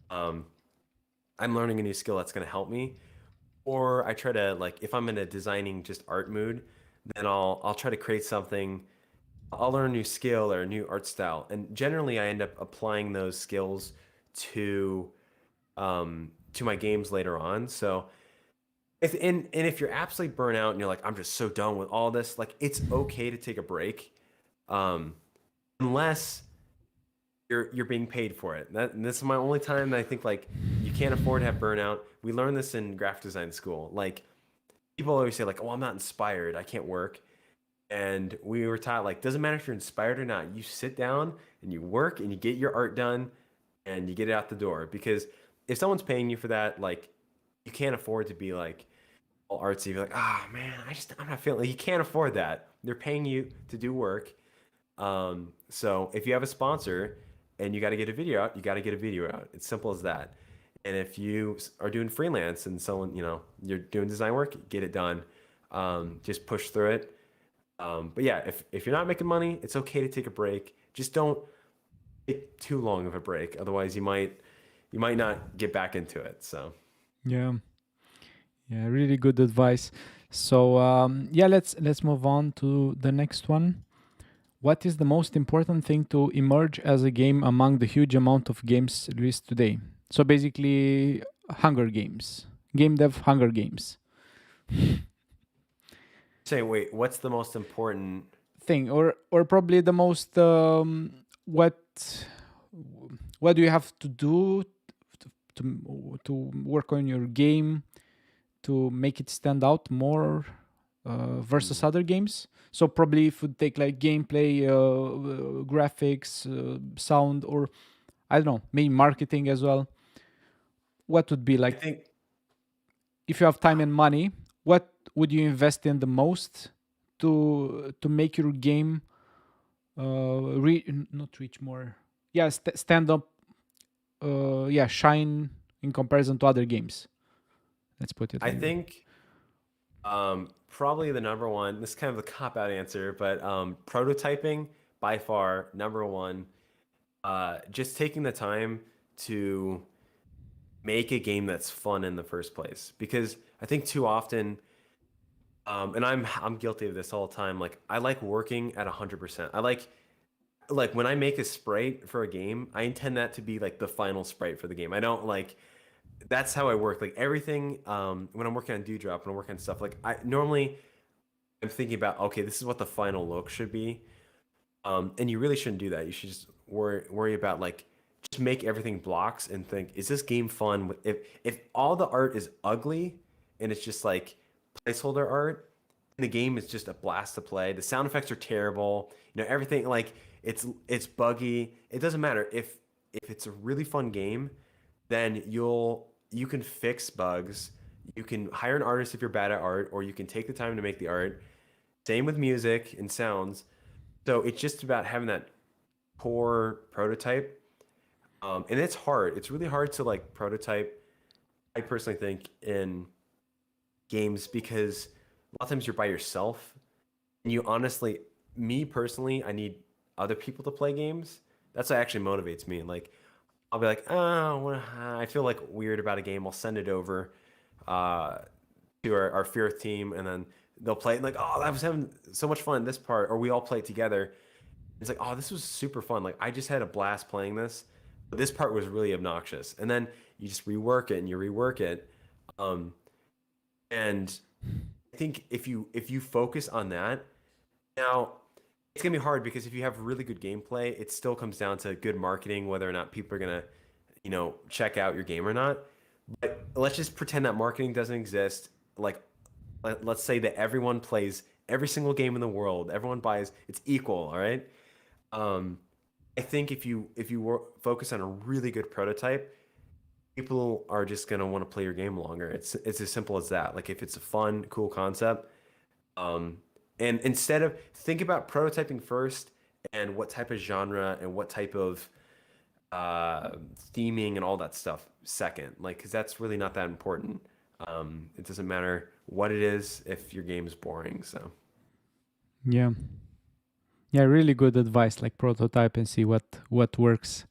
Um, I'm learning a new skill that's going to help me. Or I try to like if I'm in a designing just art mood, then I'll try to create something. I'll learn a new skill or a new art style, and generally I end up applying those skills to to my games later on. So and if you're absolutely burnt out and you're like, I'm just so done with all this, like it's okay to take a break, um, unless you're being paid for it. And this is my only time that I think like you can't afford to have burnout. We learned this in graphic design school. Like people always say like, oh, I'm not inspired, I can't work. And we were taught like, doesn't matter if you're inspired or not. You sit down and you work and you get your art done and you get it out the door. Because if someone's paying you for that, like you can't afford to be like all artsy. You're like, ah, man, I'm not feeling. You can't afford that. They're paying you to do work. So if you have a sponsor and you got to get a video out, you got to get a video out. It's simple as that. And if you are doing freelance and someone, you're doing design work, get it done. Just push through it. But yeah, if you're not making money, it's okay to take a break. Just don't take too long of a break. Otherwise, you might not get back into it. So Yeah, yeah, really good advice. So yeah, let's move on to the next one. What is the most important thing to emerge as a game among the huge amount of games released today? So basically, Hunger Games, game dev Hunger Games say, wait, what's the most important? thing, or probably the most what do you have to do to work on your game to make it stand out more versus Hmm. other games? So probably if you take like gameplay, graphics, sound, or I don't know, maybe marketing as well. What would be I like think if you have time and money? What would you invest in the most to make your game not reach more? Yeah, stand up. Yeah, shine in comparison to other games. Let's put it I like that. think probably the number one. This is kind of a cop out answer, but prototyping by far number one. Just taking the time to make a game that's fun in the first place, because I think too often, and I'm guilty of this all the time. Like I like working at 100%. I like when I make a sprite for a game, I intend that to be like the final sprite for the game. I don't like that's how I work. Like everything, when I'm working on Dewdrop and I'm working on stuff, like I normally I'm thinking about, okay, this is what the final look should be. And you really shouldn't do that. You should just worry about like just make everything blocks and think, is this game fun? If all the art is ugly and it's just like placeholder art, and the game is just a blast to play. The sound effects are terrible. Everything like it's buggy. It doesn't matter if it's a really fun game, then you can fix bugs. You can hire an artist if you're bad at art, or you can take the time to make the art. Same with music and sounds. So it's just about having that core prototype. And it's hard. It's really hard to like prototype, I personally think, in games because a lot of times you're by yourself and you honestly, me personally, I need other people to play games. That's what actually motivates me. Like I'll be like, oh, well, I feel like weird about a game. I'll send it over. Uh, to our Fear team, and then they'll play it like, oh, I was having so much fun this part, or we all play it together. It's like, oh, this was super fun. Like I just had a blast playing this, but this part was really obnoxious. And then you just rework it and you rework it. Um, and I think if you focus on that, now it's gonna be hard because if you have really good gameplay, it still comes down to good marketing, whether or not people are gonna, check out your game or not. But let's just pretend that marketing doesn't exist. Like, let's say that everyone plays every single game in the world. Everyone buys. It's equal, all right? Um, I think if you focus on a really good prototype, people are just gonna want to play your game longer. It's as simple as that. Like if it's a fun, cool concept, um, and instead of think about prototyping first and what type of genre and what type of uh, theming and all that stuff second, like because that's really not that important. It doesn't matter what it is if your game is boring. So Yeah. Yeah, really good advice. Like prototype and see what works.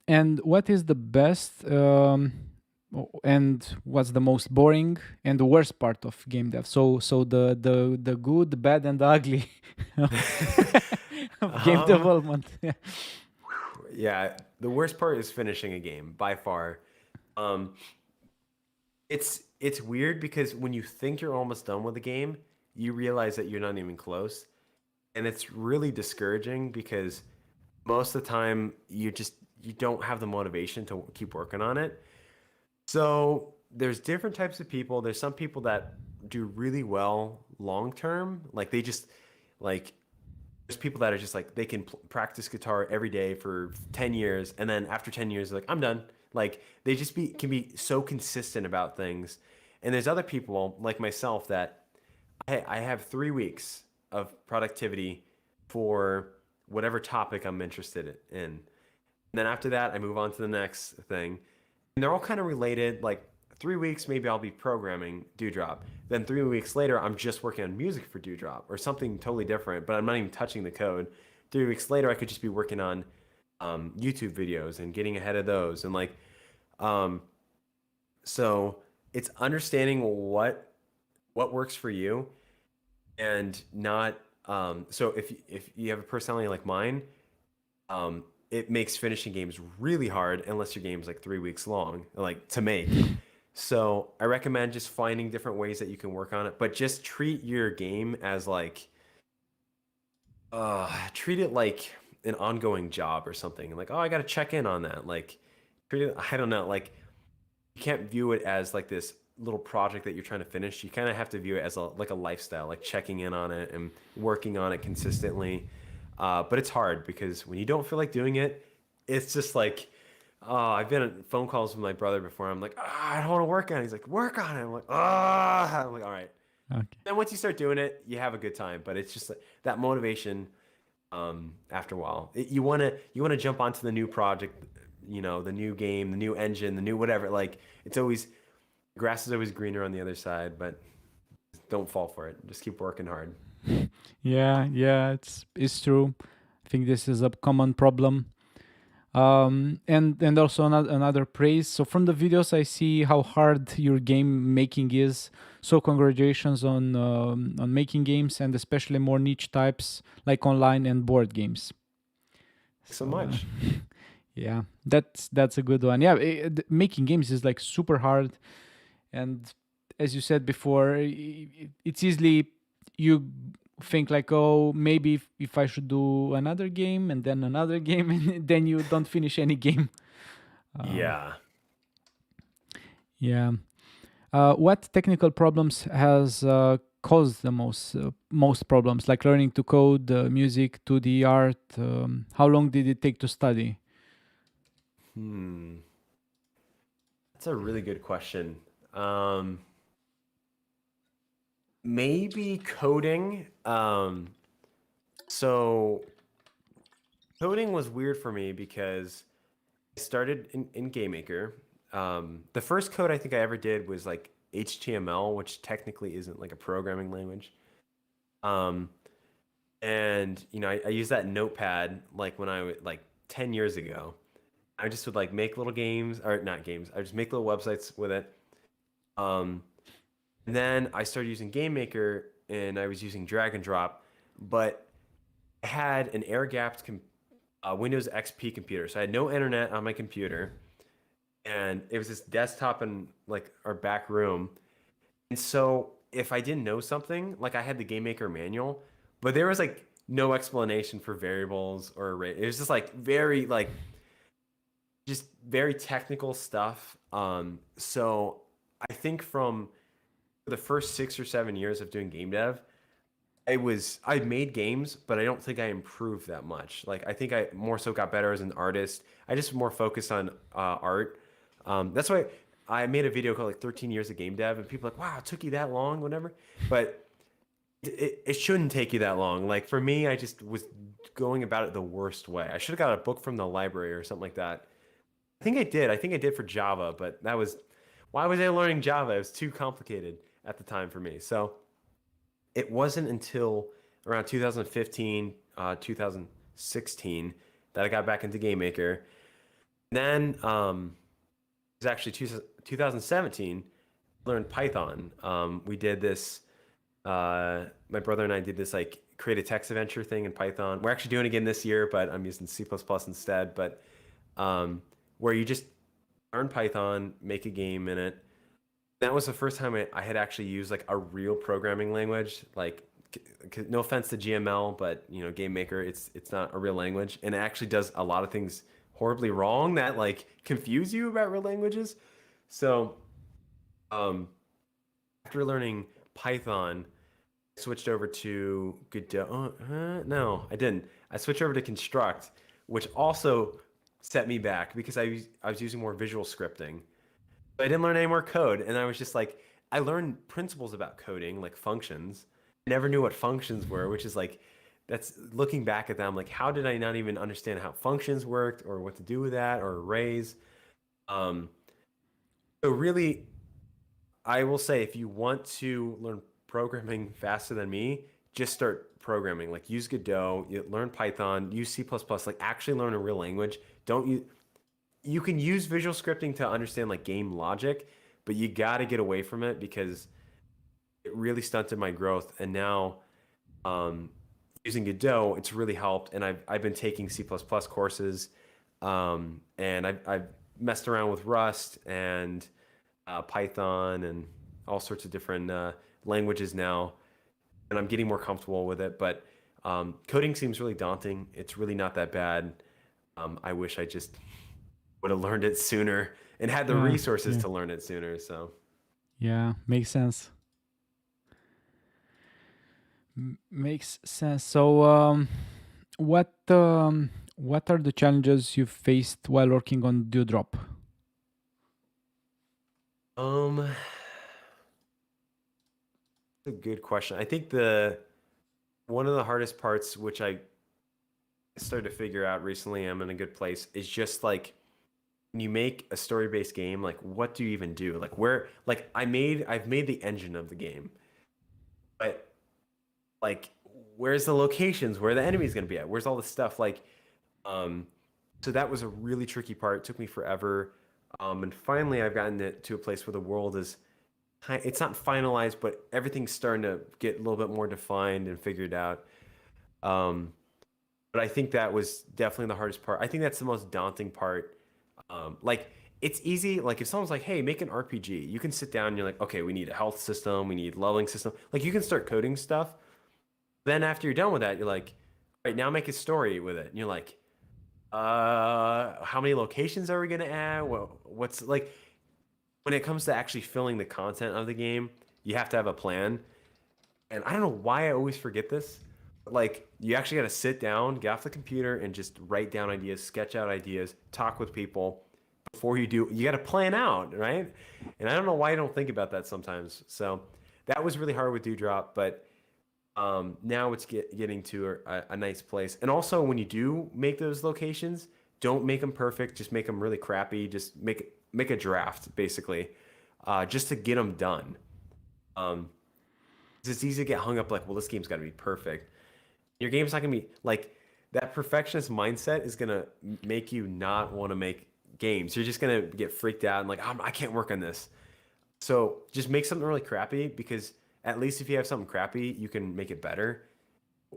And what is the best and what's the most boring and the worst part of game dev? So the good, the bad, and the ugly of game um, development. Yeah. yeah, the worst part is finishing a game by far. Um, it's weird because when you think you're almost done with a game, you realize that you're not even close, and it's really discouraging because most of the time you don't have the motivation to keep working on it. So there's different types of people. There's some people that do really well long term, like they just like there's people that are just like they can practice guitar every day for 10 years, and then after 10 years they're like I'm done. Like they just be can be so consistent about things. And there's other people like myself that I have 3 weeks of productivity for whatever topic I'm interested in. And then after that, I move on to the next thing. And they're all kind of related. Like 3 weeks, maybe I'll be programming Dewdrop. Then 3 weeks later, I'm just working on music for Dewdrop or something totally different, but I'm not even touching the code. 3 weeks later, I could just be working on YouTube videos and getting ahead of those. And like, um, so it's understanding what works for you and not so if you have a personality like mine, it makes finishing games really hard unless your game's like 3 weeks long, like to make. So I recommend just finding different ways that you can work on it, but just treat your game as like treat it like an ongoing job or something. Like, oh, I gotta check in on that. Like treat it, I don't know, like you can't view it as like this little project that you're trying to finish. You kind of have to view it as a lifestyle, like checking in on it and working on it consistently. But it's hard because when you don't feel like doing it, it's just like, oh, I've been on phone calls with my brother before. I'm like, I don't want to work on it. He's like, work on it. I'm like, I'm like, all right. Okay. Then once you start doing it, you have a good time. But it's just like, that motivation. After a while, you wanna jump onto the new project, the new game, the new engine, the new whatever. Like it's always grass is always greener on the other side, but don't fall for it. Just keep working hard. Yeah, it's true. I think this is a common problem. And also another praise. So from the videos, I see how hard your game making is. So congratulations on making games and especially more niche types like online and board games. So So much. yeah, that's a good one. Yeah, making games is like super hard, and as you said before, it's easily you think like, oh, maybe if I should do another game and then another game, and then you don't finish any game. Um, Yeah. yeah. What technical problems has caused the most problems, like learning to code, music, 2D art? How long did it take to study? Hmm. That's a really good question. Um, Maybe coding. So coding was weird for me because I started in GameMaker. The first code I think I ever did was like HTML, which technically isn't like a programming language. Um, and I used that notepad like when I was like 10 years ago. I just would like make little games or not games. I just make little websites with it. Um, and then I started using GameMaker and I was using drag and drop, but I had an air-gapped Windows XP computer. So I had no internet on my computer, and it was this desktop in like our back room. And so if I didn't know something, like I had the GameMaker manual, but there was like no explanation for variables or array. It was just like very like just very technical stuff. So I think from the first 6 or 7 years of doing game dev, I made games, but I don't think I improved that much. Like I think I more so got better as an artist. I just more focused on art. That's why I made a video called like 13 years of game dev, and people are like, wow, it took you that long, whatever. But it shouldn't take you that long. Like for me, I just was going about it the worst way. I should have got a book from the library or something like that. I think I did. I think I did for Java, but that was why was I learning Java? It was too complicated at the time for me. So it wasn't until around 2015, 2016 that I got back into GameMaker. Then it was actually 2017, I learned Python. We did this, my brother and I did this like create a text adventure thing in Python. We're actually doing it again this year, but I'm using C++ instead. But where you just learn Python, make a game in it. That was the first time I had actually used like a real programming language. Like, no offense to GML, but you know, GameMaker, it's not a real language, and it actually does a lot of things horribly wrong that like confuse you about real languages. So, um, after learning Python, I switched over to Godot. No, I didn't. I switched over to Construct, which also set me back because I was using more visual scripting. But I didn't learn any more code, and I was just like, I learned principles about coding, like functions. I never knew what functions were, which is like, that's looking back at them, like, how did I not even understand how functions worked or what to do with that or arrays? Um, so really, I will say if you want to learn programming faster than me, just start programming. Like use Godot, learn Python, use C++, like actually learn a real language. Don't you can use visual scripting to understand like game logic, but you got to get away from it because it really stunted my growth. And now um, using Godot, it's really helped. And I've been taking C++ courses, and I've messed around with Rust and Python and all sorts of different languages now, and I'm getting more comfortable with it. But coding seems really daunting. It's really not that bad. I wish I just would have learned it sooner and had the Yeah, resources yeah, to learn it sooner. So yeah. Makes sense. Makes sense. So, what are the challenges you faced while working on Dewdrop? um, a good question. I think the one of the hardest parts, which I started to figure out recently, I'm in a good place, is just like when you make a story-based game, like what do you even do? Like where, like I've made the engine of the game, but like where's the locations, where the enemy's gonna be at, where's all the stuff, like um, so that was a really tricky part. It took me forever, and finally I've gotten it to a place where the world is, it's not finalized, but everything's starting to get a little bit more defined and figured out. Um, but I think that was definitely the hardest part. I think that's the most daunting part. Like it's easy. Like if someone's like, "Hey, make an RPG," you can sit down and you're like, "Okay, we need a health system, we need leveling system." Like you can start coding stuff. Then after you're done with that, you're like, "All right, now make a story with it." And you're like, how many locations are we gonna add? What's like when it comes to actually filling the content of the game, you have to have a plan. And I don't know why I always forget this. But like you actually got to sit down, get off the computer, and just write down ideas, sketch out ideas, talk with people before you do. You got to plan out, right? And I don't know why I don't think about that sometimes. So that was really hard with Dewdrop, but now it's getting to a nice place. And also, when you do make those locations, don't make them perfect. Just make them really crappy. Just make a draft, basically, just to get them done. Um, it's easy to get hung up like, well, this game's got to be perfect. Your game's not gonna be like that. Perfectionist mindset is gonna make you not want to make games. You're just gonna get freaked out and like, I can't work on this. So just make something really crappy, because at least if you have something crappy, you can make it better,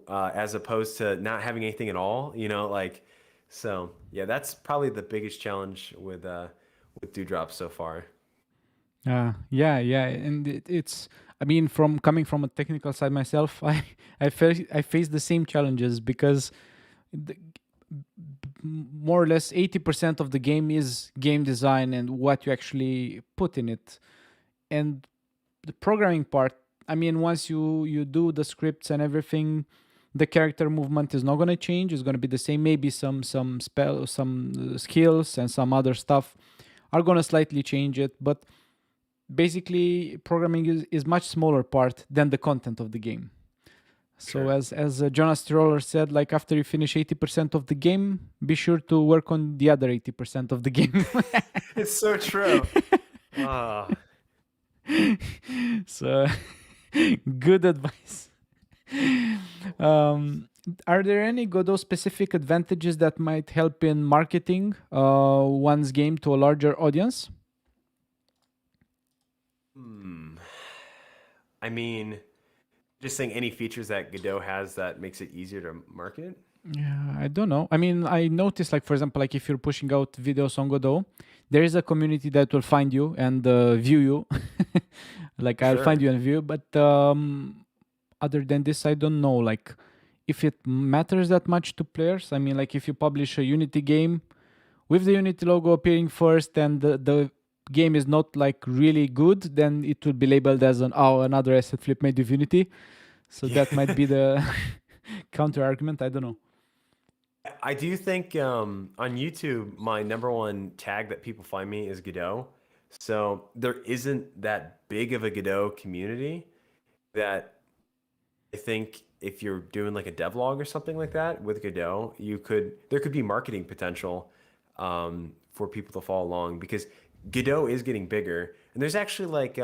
as opposed to not having anything at all, like, so yeah, that's probably the biggest challenge with Dewdrop so far. Yeah, and it's. I mean, from coming from a technical side myself, I face the same challenges because the, more or less 80% of the game is game design and what you actually put in it, and the programming part. I mean, once you do the scripts and everything, the character movement is not going to change. It's going to be the same. Maybe some skills and some other stuff are going to slightly change it, but basically programming is much smaller part than the content of the game. So Sure. as Jonas Stroller said, like after you finish 80% of the game, be sure to work on the other 80% of the game. It's so true. Ah, So good advice. Um, are there any Godot specific advantages that might help in marketing one's game to a larger audience? hmm. I mean, just saying, any features that Godot has that makes it easier to market. Yeah, I don't know. I mean, I noticed, like, for example, like if you're pushing out videos on Godot, there is a community that will find you and view you. Like, For I'll find sure. you and view, but other than this, I don't know, like, if it matters that much to players. I mean, like, if you publish a Unity game with the Unity logo appearing first and the game is not like really good, then it will be labeled as another asset flip made with Unity. So Yeah. that might be the counter argument. I don't know. I do think, on YouTube, my number one tag that people find me is Godot. So there isn't that big of a Godot community, that I think if you're doing like a devlog or something like that with Godot, there could be marketing potential, for people to follow along, because Godot is getting bigger, and there's actually like,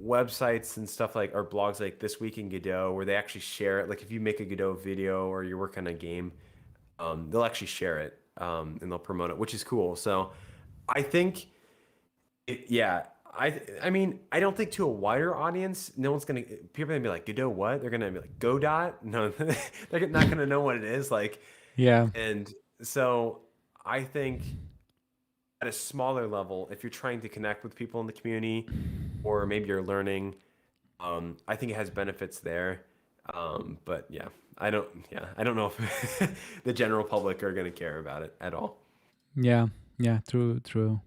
websites and stuff, like, or blogs like This Week in Godot, where they actually share it. Like if you make a Godot video or you work on a game, they'll actually share it, and they'll promote it, which is cool. So I think, yeah, I mean, I don't think to a wider audience, no one's gonna people are gonna be like, Godot what? They're gonna be like, Godot? No, they're not gonna know what it is. Like, Yeah. and so I think at a smaller level, if you're trying to connect with people in the community, or maybe you're learning, I think it has benefits there. But I don't know if the general public are going to care about it at all. Yeah. Yeah. True.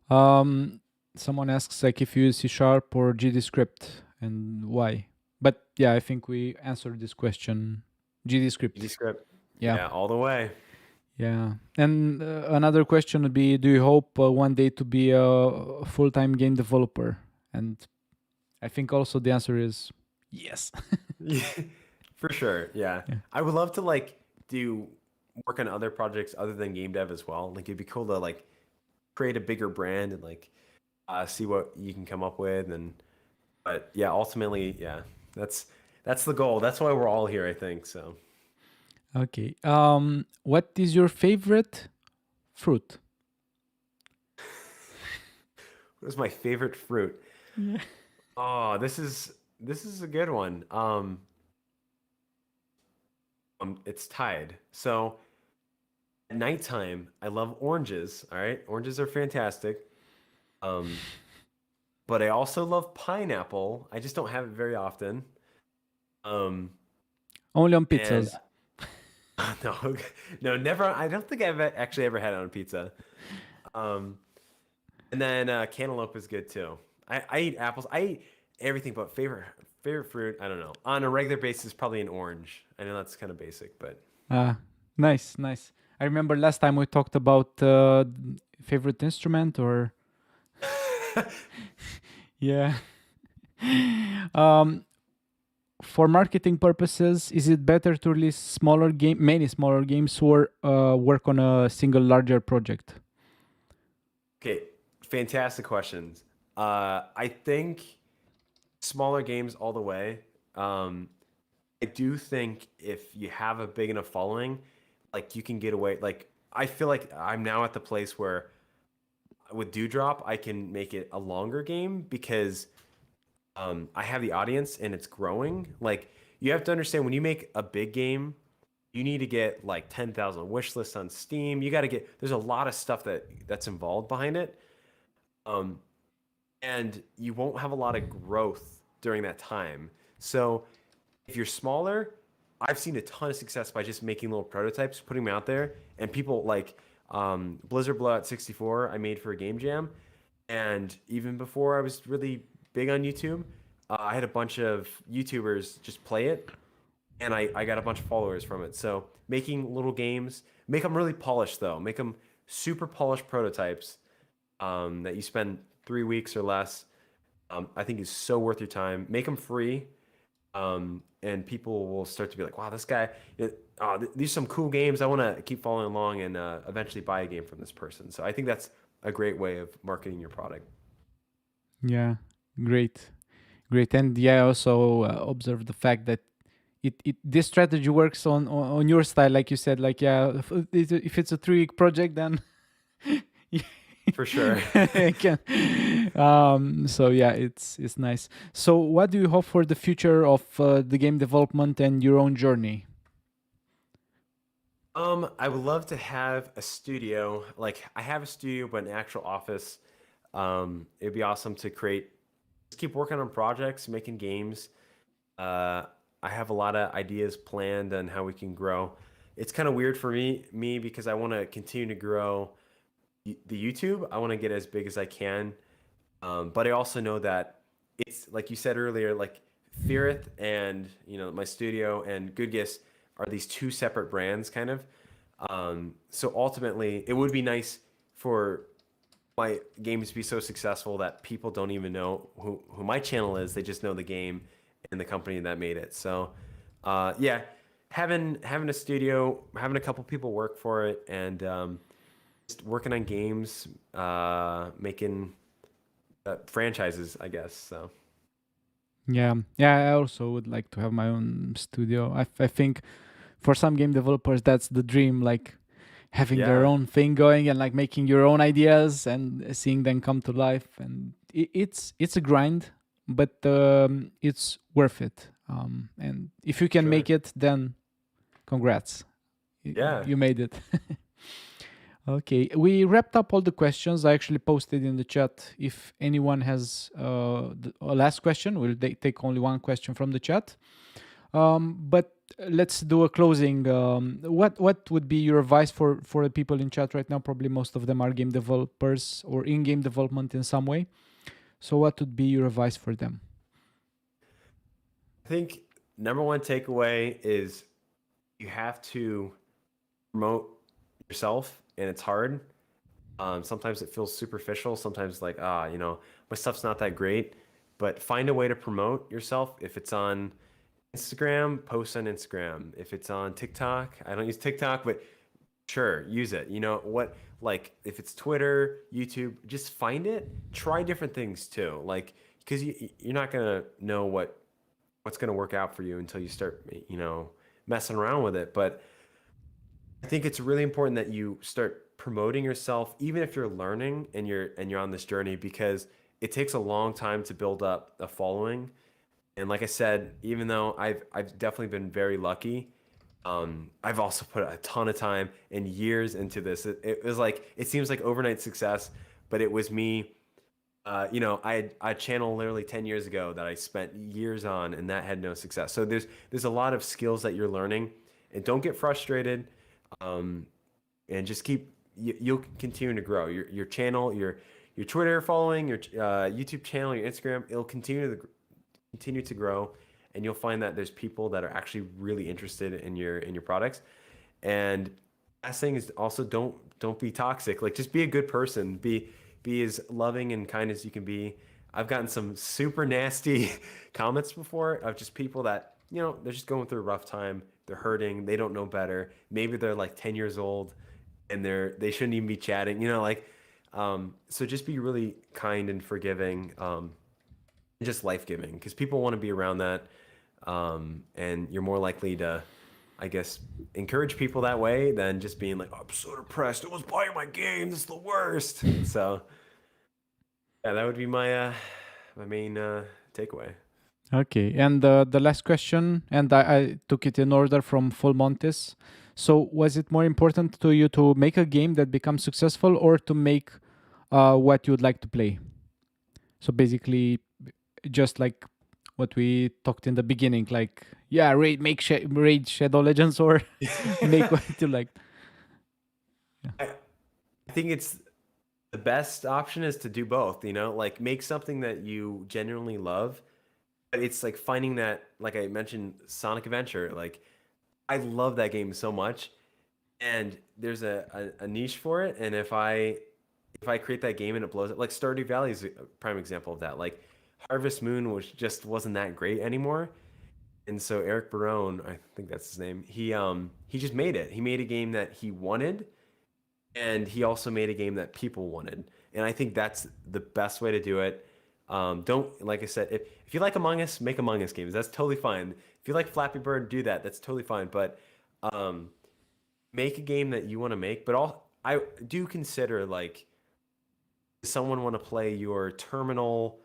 Um, Someone asks like if you use C sharp or GDScript and why. But yeah, I think we answered this question. GDScript. GDScript, Yeah. yeah, all the way. Yeah. And another question would be, do you hope one day to be a full-time game developer? And I think also the answer is yes. Yeah, for sure. Yeah, Yeah. I would love to like do work on other projects other than game dev as well. Like it'd be cool to like create a bigger brand and like, see what you can come up with. And but yeah, ultimately, yeah, that's that's the goal. That's why we're all here, I think. So Okay. What is your favorite fruit? what is my favorite fruit? Yeah. Oh, this is a good one. It's tied. So at nighttime, I love oranges. All right, oranges are fantastic. Um, but I also love pineapple. I just don't have it very often. Um, Only on and pizzas. no, no, never. I don't think I've actually ever had it on pizza. Um, and then, cantaloupe is good too. I eat apples. I eat everything, but favorite fruit. I don't know. On a regular basis, probably an orange. I know that's kind of basic, but Ah, nice. I remember last time we talked about favorite instrument or yeah. um, for marketing purposes, is it better to release many smaller games, or work on a single larger project? okay, fantastic questions. I think smaller games all the way. Um, I do think if you have a big enough following, like you can get away. Like I feel like I'm now at the place where with Dewdrop, I can make it a longer game because I have the audience and it's growing. Like you have to understand when you make a big game, you need to get like 10,000 wish lists on Steam. You got to get there's a lot of stuff that's involved behind it. Um, and you won't have a lot of growth during that time. So if you're smaller, I've seen a ton of success by just making little prototypes, putting them out there, and people like Blizzard Blowout 64 I made for a game jam. And even before I was really big on YouTube, I had a bunch of YouTubers just play it, and I got a bunch of followers from it. So making little games, make them really polished though, make them super polished prototypes that you spend 3 weeks or less. I think is so worth your time. Make them free, and people will start to be like, "Wow, this guy! These are some cool games. I want to keep following along and eventually buy a game from this person." So I think that's a great way of marketing your product. Yeah, great, great. And yeah, I also observed the fact that this strategy works on your style, like you said. Like yeah, if it's a 3 week project, then For sure. I can. So yeah, it's nice. So what do you hope for the future of the game development and your own journey? I would love to have a studio. Like I have a studio, but an actual office. It'd be awesome to just keep working on projects, making games. Uh, I have a lot of ideas planned on how we can grow. It's kind of weird for me because I want to continue to grow the YouTube. I want to get as big as I can. But I also know that it's like you said earlier, like Fearith and my studio and Goodgis are these two separate brands, kind of. So ultimately, it would be nice for my games to be so successful that people don't even know who my channel is. They just know the game and the company that made it. So, yeah, having a studio, having a couple people work for it, and just working on games, making franchises, I guess. So Yeah, yeah. I also would like to have my own studio. I think for some game developers, that's the dream. Like having their yeah, own thing going and like making your own ideas and seeing them come to life. And it's a grind, but it's worth it. And if you can sure. make it, then congrats, Yeah. you made it. Okay, we wrapped up all the questions. I actually posted in the chat. If anyone has a last question, we'll take only one question from the chat. But let's do a closing. What would be your advice for the people in chat right now? Probably most of them are game developers or in game development in some way. So what would be your advice for them? I think number one takeaway is you have to promote yourself, and it's hard. Sometimes it feels superficial. Sometimes like, my stuff's not that great. But find a way to promote yourself. If it's on Instagram, post on Instagram. If it's on TikTok, I don't use TikTok, but sure, use it. You know what? Like if it's Twitter, YouTube, just find it. Try different things too. Like because you're not gonna know what's gonna work out for you until you start, messing around with it. But I think it's really important that you start promoting yourself, even if you're learning and you're on this journey, because it takes a long time to build up a following. And like I said, even though I've definitely been very lucky, I've also put a ton of time and years into this. It was like it seems like overnight success, but it was me. I had a channel literally 10 years ago that I spent years on, and that had no success. So there's a lot of skills that you're learning, and don't get frustrated, um, and just you'll continue to grow your channel, your Twitter following, your YouTube channel, your Instagram. It'll continue to grow, and you'll find that there's people that are actually really interested in your products. And last thing is also don't be toxic. Like just be a good person. Be as loving and kind as you can be. I've gotten some super nasty comments before of just people that they're just going through a rough time. They're hurting. They don't know better. Maybe they're like 10 years old and they shouldn't even be chatting. So just be really kind and forgiving. Just life giving because people want to be around that, and you're more likely to I guess, encourage people that way than just being like, oh, I'm so depressed. No one's buying my game. This is the worst. So yeah, that would be my main takeaway. Okay, and the last question, and I took it in order from Full Montes. So, was it more important to you to make a game that becomes successful, or to make what you'd like to play? So basically, just like what we talked in the beginning, like yeah, raid Shadow Legends, or make what you like. I think it's the best option is to do both, like make something that you genuinely love. But it's like finding that, like I mentioned, Sonic Adventure, like I love that game so much, and there's a niche for it. And if I create that game and it blows up, like Stardew Valley is a prime example of that. Like Harvest Moon wasn't that great anymore. And so Eric Barone, I think that's his name, he just made it. He made a game that he wanted, and he also made a game that people wanted. And I think that's the best way to do it. Don't, like I said, if you like Among Us, make Among Us games. That's totally fine. If you like Flappy Bird, do that. That's totally fine. But make a game that you want to make. But I do consider, like, does someone want to play your terminal,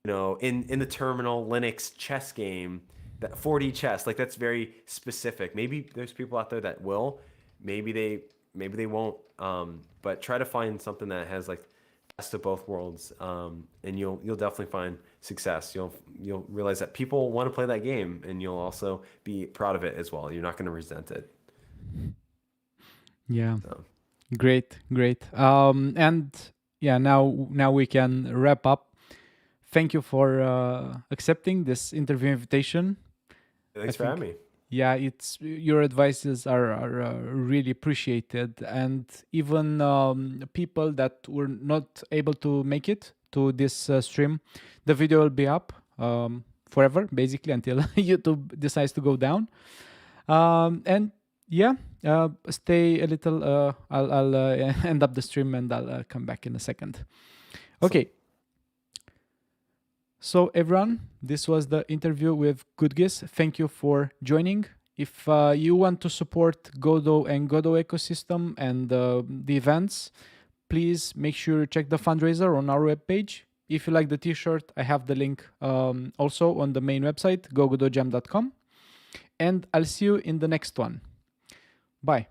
in the terminal Linux chess game, that 4D chess, like that's very specific. Maybe there's people out there that will, maybe they won't. But try to find something that has like best of both worlds, and you'll definitely find success. You'll realize that people want to play that game, and you'll also be proud of it as well. You're not going to resent it. Yeah, So. great. And yeah, now we can wrap up. Thank you for accepting this interview invitation. Thanks for having me. Yeah, it's your advices are really appreciated, and even people that were not able to make it to this stream, the video will be up forever, basically, until YouTube decides to go down. And yeah, stay a little. I'll end up the stream, and I'll come back in a second. Okay. So everyone, this was the interview with Goodgis. Thank you for joining. If you want to support Godot and Godot ecosystem and the events, please make sure you check the fundraiser on our webpage. If you like the t-shirt, I have the link also on the main website, GoGodotJam.com. And I'll see you in the next one. Bye.